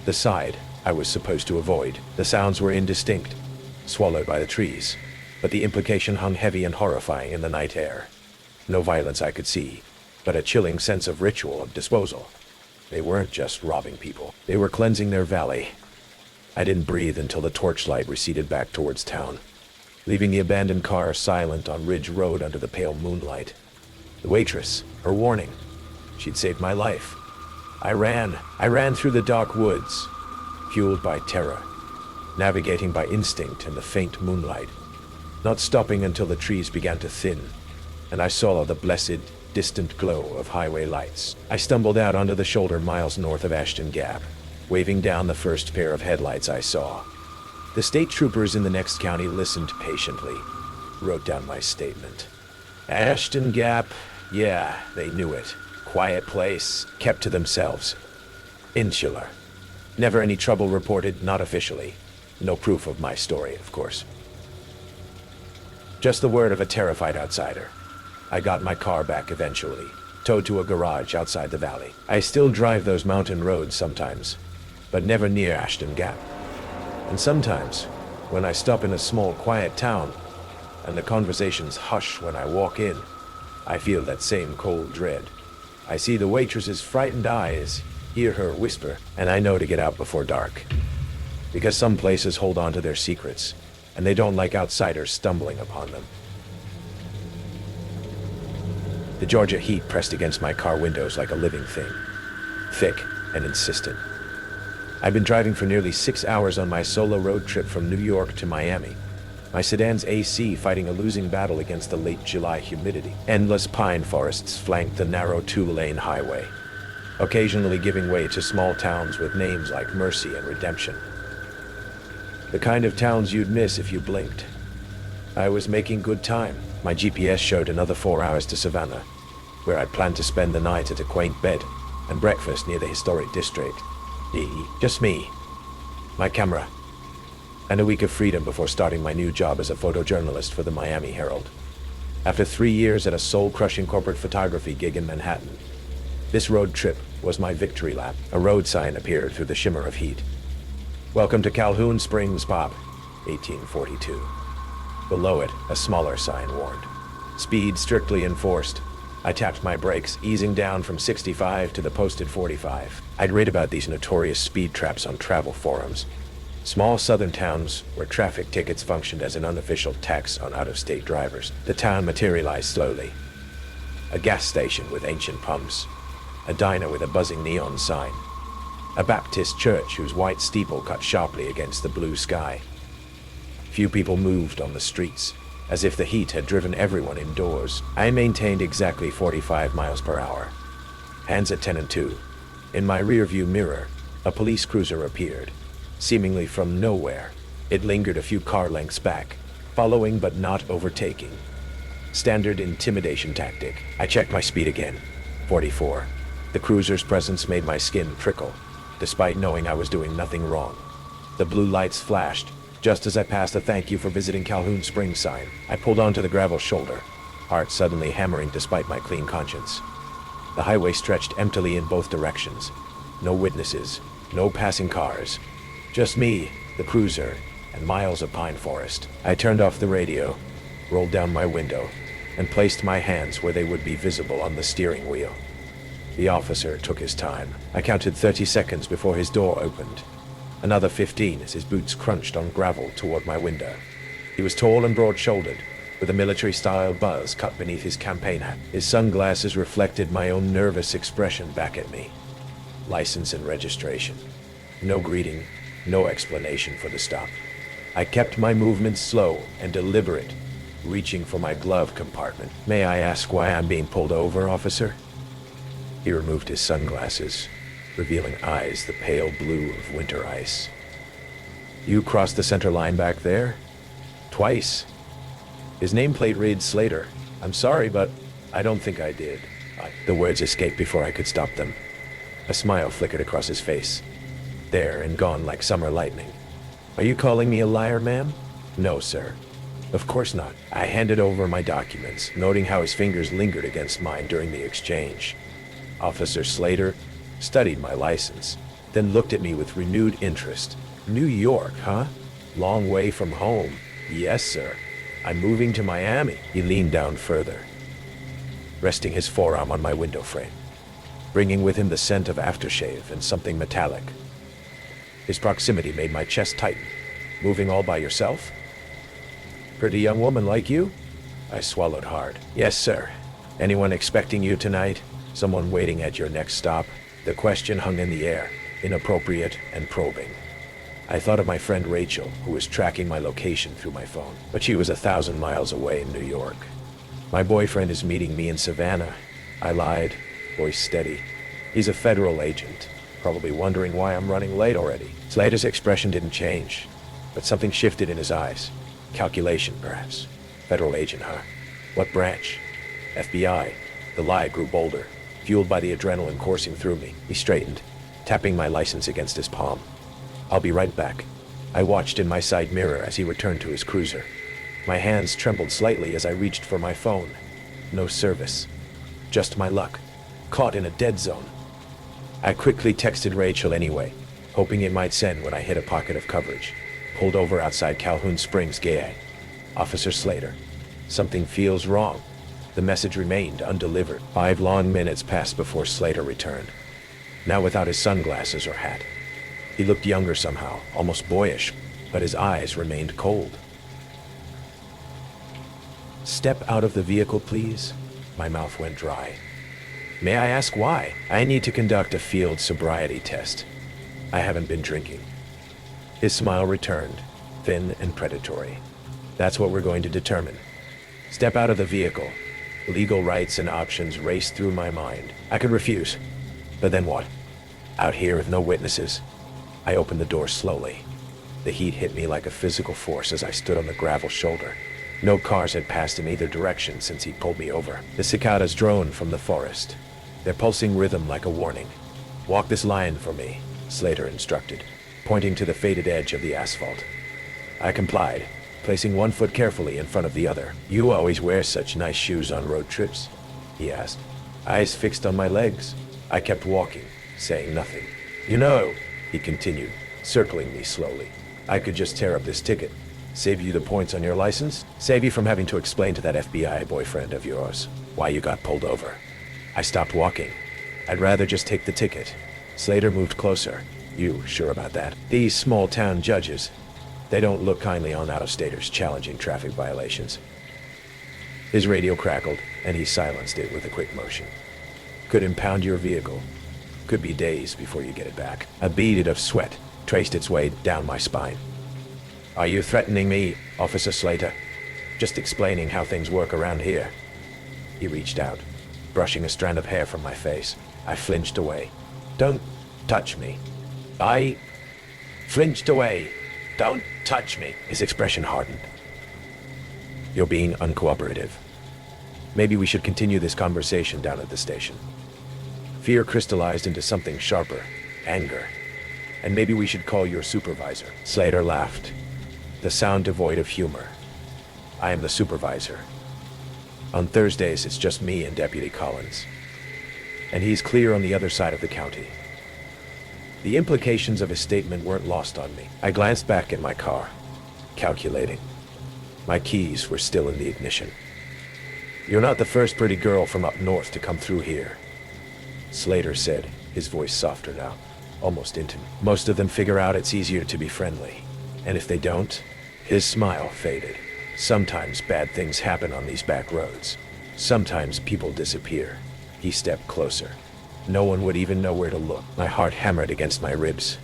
The side I was supposed to avoid. The sounds were indistinct, swallowed by the trees, but the implication hung heavy and horrifying in the night air. No violence I could see, but a chilling sense of ritual, of disposal. They weren't just robbing people. They were cleansing their valley. I didn't breathe until the torchlight receded back towards town, leaving the abandoned car silent on Ridge Road under the pale moonlight. The waitress, her warning. She'd saved my life. I ran through the dark woods, fueled by terror, navigating by instinct in the faint moonlight, not stopping until the trees began to thin, and I saw the blessed, distant glow of highway lights. I stumbled out onto the shoulder miles north of Ashton Gap, waving down the first pair of headlights I saw. The state troopers in the next county listened patiently, wrote down my statement. Ashton Gap, yeah, they knew it. Quiet place, kept to themselves. Insular. Never any trouble reported, not officially. No proof of my story, of course. Just the word of a terrified outsider. I got my car back eventually, towed to a garage outside the valley. I still drive those mountain roads sometimes, but never near Ashton Gap. And sometimes, when I stop in a small, quiet town, and the conversations hush when I walk in. I feel that same cold dread. I see the waitress's frightened eyes, hear her whisper, and I know to get out before dark. Because some places hold on to their secrets, and they don't like outsiders stumbling upon them. The Georgia heat pressed against my car windows like a living thing, thick and insistent. I've been driving for nearly 6 hours on my solo road trip from New York to Miami. My sedan's AC fighting a losing battle against the late July humidity. Endless pine forests flank the narrow 2-lane highway, occasionally giving way to small towns with names like Mercy and Redemption. The kind of towns you'd miss if you blinked. I was making good time. My GPS showed another 4 hours to Savannah, where I'd planned to spend the night at a quaint bed and breakfast near the historic district. Just me, my camera, and a week of freedom before starting my new job as a photojournalist for the Miami Herald. After 3 years at a soul-crushing corporate photography gig in Manhattan, this road trip was my victory lap. A road sign appeared through the shimmer of heat. "Welcome to Calhoun Springs, Pop, 1842. Below it, a smaller sign warned. Speed strictly enforced. I tapped my brakes, easing down from 65 to the posted 45. I'd read about these notorious speed traps on travel forums. Small southern towns where traffic tickets functioned as an unofficial tax on out-of-state drivers. The town materialized slowly. A gas station with ancient pumps. A diner with a buzzing neon sign. A Baptist church whose white steeple cut sharply against the blue sky. Few people moved on the streets, as if the heat had driven everyone indoors. I maintained exactly 45 miles per hour. Hands at 10 and 2. In my rearview mirror, a police cruiser appeared, seemingly from nowhere. It lingered a few car lengths back, following but not overtaking. Standard intimidation tactic. I checked my speed again. 44. The cruiser's presence made my skin prickle, despite knowing I was doing nothing wrong. The blue lights flashed, just as I passed a "Thank you for visiting Calhoun Springs" sign. I pulled onto the gravel shoulder, heart suddenly hammering despite my clean conscience. The highway stretched emptily in both directions. No witnesses, no passing cars. Just me, the cruiser, and miles of pine forest. I turned off the radio, rolled down my window, and placed my hands where they would be visible on the steering wheel. The officer took his time. I counted 30 seconds before his door opened. Another 15 as his boots crunched on gravel toward my window. He was tall and broad-shouldered, with a military-style buzz cut beneath his campaign hat. His sunglasses reflected my own nervous expression back at me. License and registration. No greeting, no explanation for the stop. I kept my movements slow and deliberate, reaching for my glove compartment. "May I ask why I'm being pulled over, officer?" He removed his sunglasses, revealing eyes the pale blue of winter ice. "You crossed the center line back there? Twice." His nameplate reads Slater. "I'm sorry, but I don't think I did." The words escaped before I could stop them. A smile flickered across his face. There and gone like summer lightning. "Are you calling me a liar, ma'am?" "No, sir. Of course not." I handed over my documents, noting how his fingers lingered against mine during the exchange. Officer Slater studied my license, then looked at me with renewed interest. "New York, huh? Long way from home." "Yes, sir. I'm moving to Miami." He leaned down further, resting his forearm on my window frame, bringing with him the scent of aftershave and something metallic. His proximity made my chest tighten. "Moving all by yourself? Pretty young woman like you?" I swallowed hard. "Yes, sir. Anyone expecting you tonight? Someone waiting at your next stop?" The question hung in the air, inappropriate and probing. I thought of my friend Rachel, who was tracking my location through my phone, but she was 1,000 miles away in New York. "My boyfriend is meeting me in Savannah." I lied, voice steady. "He's a federal agent, probably wondering why I'm running late already." Slater's expression didn't change, but something shifted in his eyes. Calculation, perhaps. "Federal agent, huh? What branch?" "FBI." The lie grew bolder, fueled by the adrenaline coursing through me. He straightened, tapping my license against his palm. "I'll be right back." I watched in my side mirror as he returned to his cruiser. My hands trembled slightly as I reached for my phone. No service. Just my luck. Caught in a dead zone. I quickly texted Rachel anyway, hoping it might send when I hit a pocket of coverage. Pulled over outside Calhoun Springs, GA. "Officer Slater." Something feels wrong. The message remained undelivered. 5 long minutes passed before Slater returned, now without his sunglasses or hat. He looked younger somehow, almost boyish, but his eyes remained cold. "Step out of the vehicle, please." My mouth went dry. "May I ask why?" "I need to conduct a field sobriety test. I haven't been drinking." His smile returned, thin and predatory. "That's what we're going to determine. Step out of the vehicle." Legal rights and options raced through my mind. I could refuse. But then what? Out here with no witnesses? I opened the door slowly. The heat hit me like a physical force as I stood on the gravel shoulder. No cars had passed in either direction since he pulled me over. The cicadas droned from the forest, their pulsing rhythm like a warning. "Walk this line for me," Slater instructed, pointing to the faded edge of the asphalt. I complied, placing one foot carefully in front of the other. "You always wear such nice shoes on road trips?" he asked. Eyes fixed on my legs, I kept walking, saying nothing. "You know," he continued, circling me slowly, "I could just tear up this ticket. Save you the points on your license? Save you from having to explain to that FBI boyfriend of yours why you got pulled over." I stopped walking. "I'd rather just take the ticket." Slater moved closer. "You sure about that? These small-town judges, they don't look kindly on out-of-staters challenging traffic violations." His radio crackled, and he silenced it with a quick motion. "Could impound your vehicle. Could be days before you get it back." A bead of sweat traced its way down my spine. "Are you threatening me, Officer Slater?" "Just explaining how things work around here." He reached out, brushing a strand of hair from my face. I flinched away. "Don't touch me." I flinched away. "Don't touch me." His expression hardened. "You're being uncooperative. Maybe we should continue this conversation down at the station." Fear crystallized into something sharper, anger. "And maybe we should call your supervisor." Slater laughed, the sound devoid of humor. "I am the supervisor. On Thursdays, it's just me and Deputy Collins. And he's clear on the other side of the county." The implications of his statement weren't lost on me. I glanced back at my car, calculating. My keys were still in the ignition. "You're not the first pretty girl from up north to come through here," Slater said, his voice softer now, almost intimate. "Most of them figure out it's easier to be friendly. And if they don't," his smile faded. "Sometimes bad things happen on these back roads. Sometimes people disappear." He stepped closer. No one would even know where to look. My heart hammered against my ribs.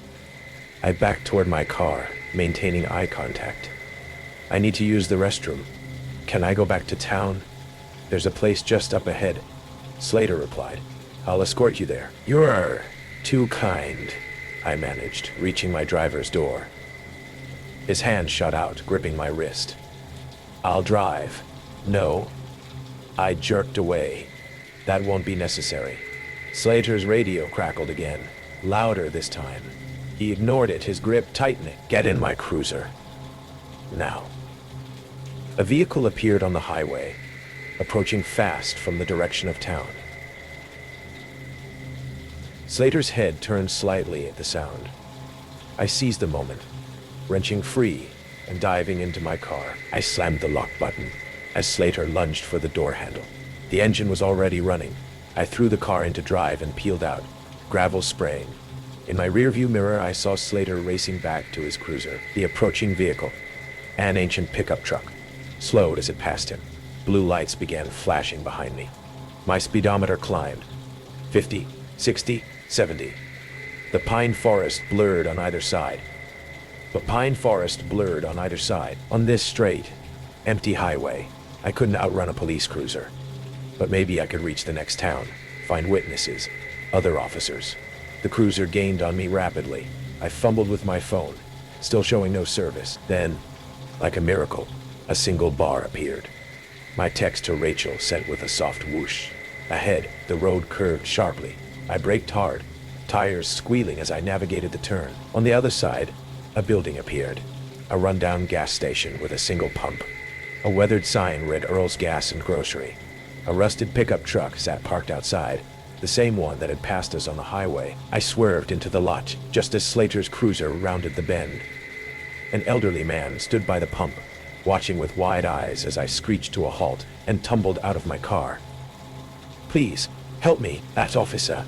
I backed toward my car, maintaining eye contact. "I need to use the restroom. Can I go back to town?" "There's a place just up ahead," Slater replied. "I'll escort you there." "You're too kind," I managed, reaching my driver's door. His hand shot out, gripping my wrist. "I'll drive." "No." I jerked away. "That won't be necessary." Slater's radio crackled again, louder this time. He ignored it, his grip tightening. "Get in my cruiser. Now." A vehicle appeared on the highway, approaching fast from the direction of town. Slater's head turned slightly at the sound. I seized the moment, wrenching free and diving into my car. I slammed the lock button as Slater lunged for the door handle. The engine was already running. I threw the car into drive and peeled out, gravel spraying. In my rearview mirror, I saw Slater racing back to his cruiser. The approaching vehicle, an ancient pickup truck, slowed as it passed him. Blue lights began flashing behind me. My speedometer climbed. 50, 60, 70. The pine forest blurred on either side. On this straight, empty highway, I couldn't outrun a police cruiser. But maybe I could reach the next town, find witnesses, other officers. The cruiser gained on me rapidly. I fumbled with my phone, still showing no service. Then, like a miracle, a single bar appeared. My text to Rachel sent with a soft whoosh. Ahead, the road curved sharply. I braked hard, tires squealing as I navigated the turn. On the other side, a building appeared. A rundown gas station with a single pump. A weathered sign read Earl's Gas and Grocery. A rusted pickup truck sat parked outside, the same one that had passed us on the highway. I swerved into the lot just as Slater's cruiser rounded the bend. An elderly man stood by the pump, watching with wide eyes as I screeched to a halt and tumbled out of my car. "Please, help me, that officer."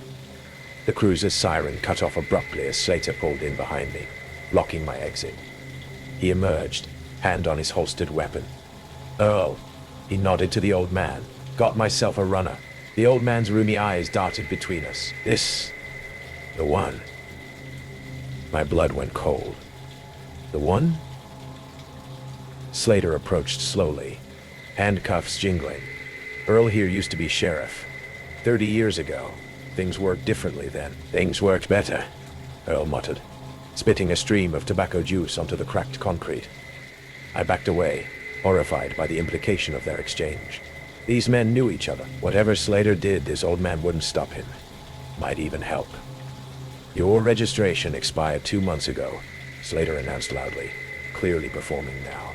The cruiser's siren cut off abruptly as Slater pulled in behind me, blocking my exit. He emerged, hand on his holstered weapon. "Earl," he nodded to the old man. "Got myself a runner." The old man's rheumy eyes darted between us. "This... the one." My blood went cold. "The one?" Slater approached slowly, handcuffs jingling. "Earl here used to be sheriff. 30 years ago. Things worked differently then." "Things worked better," Earl muttered, spitting a stream of tobacco juice onto the cracked concrete. I backed away, horrified by the implication of their exchange. These men knew each other. Whatever Slater did, this old man wouldn't stop him. Might even help. "Your registration expired 2 months ago," Slater announced loudly, clearly performing now.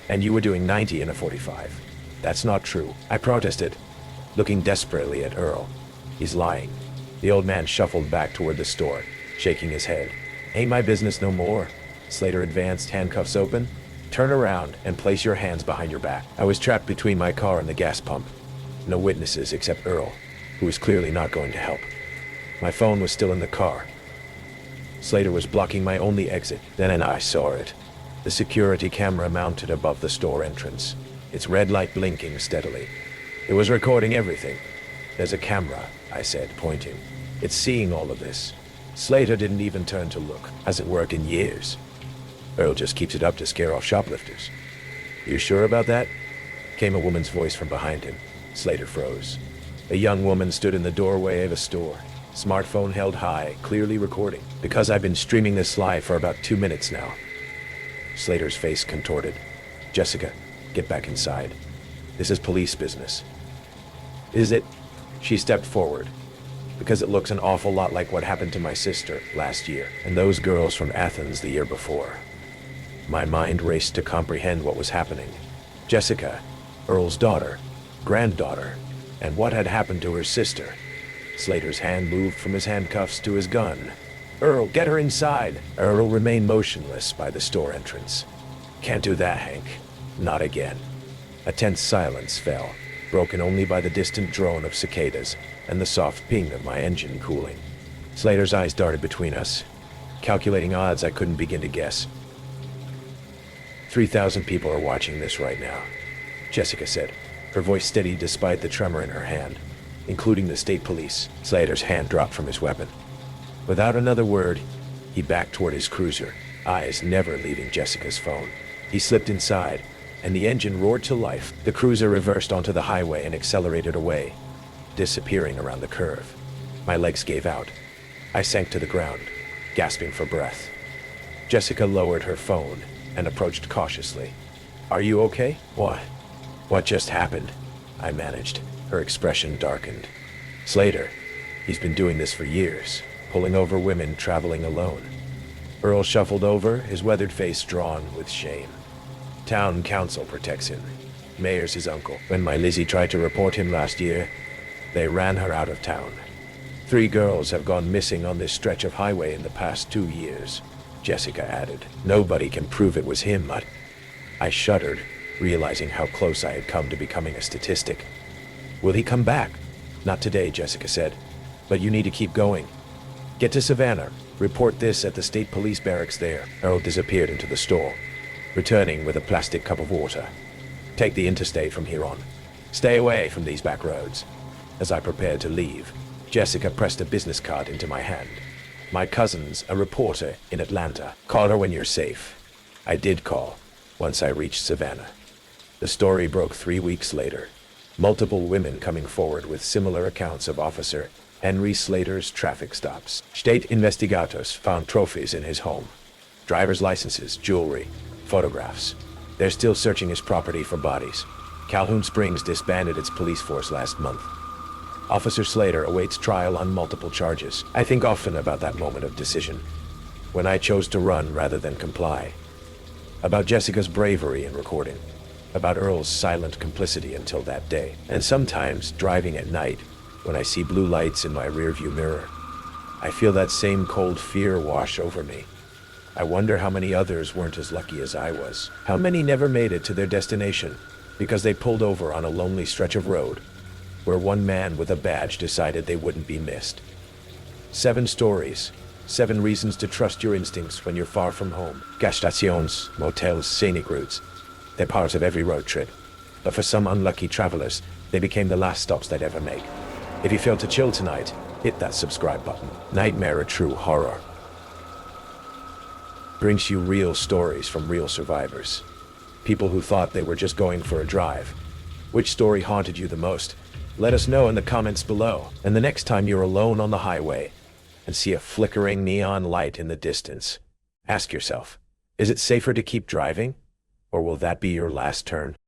"And you were doing 90 in a 45. That's not true," I protested, looking desperately at Earl. "He's lying." The old man shuffled back toward the store, shaking his head. "Ain't my business no more." Slater advanced, handcuffs open. "Turn around and place your hands behind your back." I was trapped between my car and the gas pump. No witnesses except Earl, who was clearly not going to help. My phone was still in the car. Slater was blocking my only exit. Then I saw it. The security camera mounted above the store entrance, its red light blinking steadily. It was recording everything. "There's a camera," I said, pointing. "It's seeing all of this." Slater didn't even turn to look. "Hasn't worked in years. Earl just keeps it up to scare off shoplifters." "You sure about that?" Came a woman's voice from behind him. Slater froze. A young woman stood in the doorway of a store, smartphone held high, clearly recording. "Because I've been streaming this live for about 2 minutes now." Slater's face contorted. "Jessica, get back inside. This is police business." "Is it?" She stepped forward. "Because it looks an awful lot like what happened to my sister last year, and those girls from Athens the year before." My mind raced to comprehend what was happening. Jessica, Earl's daughter, granddaughter, and what had happened to her sister. Slater's hand moved from his handcuffs to his gun. "Earl, get her inside!" Earl remained motionless by the store entrance. "Can't do that, Hank. Not again." A tense silence fell, broken only by the distant drone of cicadas and the soft ping of my engine cooling. Slater's eyes darted between us, calculating odds I couldn't begin to guess. 3,000 people are watching this right now, Jessica said, her voice steady despite the tremor in her hand, including the state police. Slater's hand dropped from his weapon. Without another word, he backed toward his cruiser, eyes never leaving Jessica's phone. He slipped inside, and the engine roared to life. The cruiser reversed onto the highway and accelerated away, disappearing around the curve. My legs gave out. I sank to the ground, gasping for breath. Jessica lowered her phone and approached cautiously. "Are you okay?" What just happened?" I managed. Her expression darkened. "Slater. He's been doing this for years, pulling over women traveling alone." Earl shuffled over, his weathered face drawn with shame. "Town council protects him. Mayor's his uncle. When my Lizzie tried to report him last year, they ran her out of town. 3 girls have gone missing on this stretch of highway in the past 2 years," Jessica added. "Nobody can prove it was him, but..." I shuddered, realizing how close I had come to becoming a statistic. "Will he come back?" "Not today," Jessica said. "But you need to keep going. Get to Savannah. Report this at the state police barracks there." Earl disappeared into the store, returning with a plastic cup of water. "Take the interstate from here on. Stay away from these back roads." As I prepared to leave, Jessica pressed a business card into my hand. "My cousin's a reporter in Atlanta. Call her when you're safe." I did call, once I reached Savannah. The story broke 3 weeks later. Multiple women coming forward with similar accounts of Officer Henry Slater's traffic stops. State investigators found trophies in his home. Driver's licenses, jewelry, photographs. They're still searching his property for bodies. Calhoun Springs disbanded its police force last month. Officer Slater awaits trial on multiple charges. I think often about that moment of decision, when I chose to run rather than comply. About Jessica's bravery in recording. About Earl's silent complicity until that day. And sometimes, driving at night, when I see blue lights in my rearview mirror, I feel that same cold fear wash over me. I wonder how many others weren't as lucky as I was. How many never made it to their destination because they pulled over on a lonely stretch of road where one man with a badge decided they wouldn't be missed. 7 stories, 7 reasons to trust your instincts when you're far from home. Gas stations, motels, scenic routes. They're part of every road trip. But for some unlucky travelers, they became the last stops they'd ever make. If you feel to chill tonight, hit that subscribe button. Nightmare, a true horror, brings you real stories from real survivors. People who thought they were just going for a drive. Which story haunted you the most? Let us know in the comments below. And the next time you're alone on the highway and see a flickering neon light in the distance, ask yourself, is it safer to keep driving? Or will that be your last turn?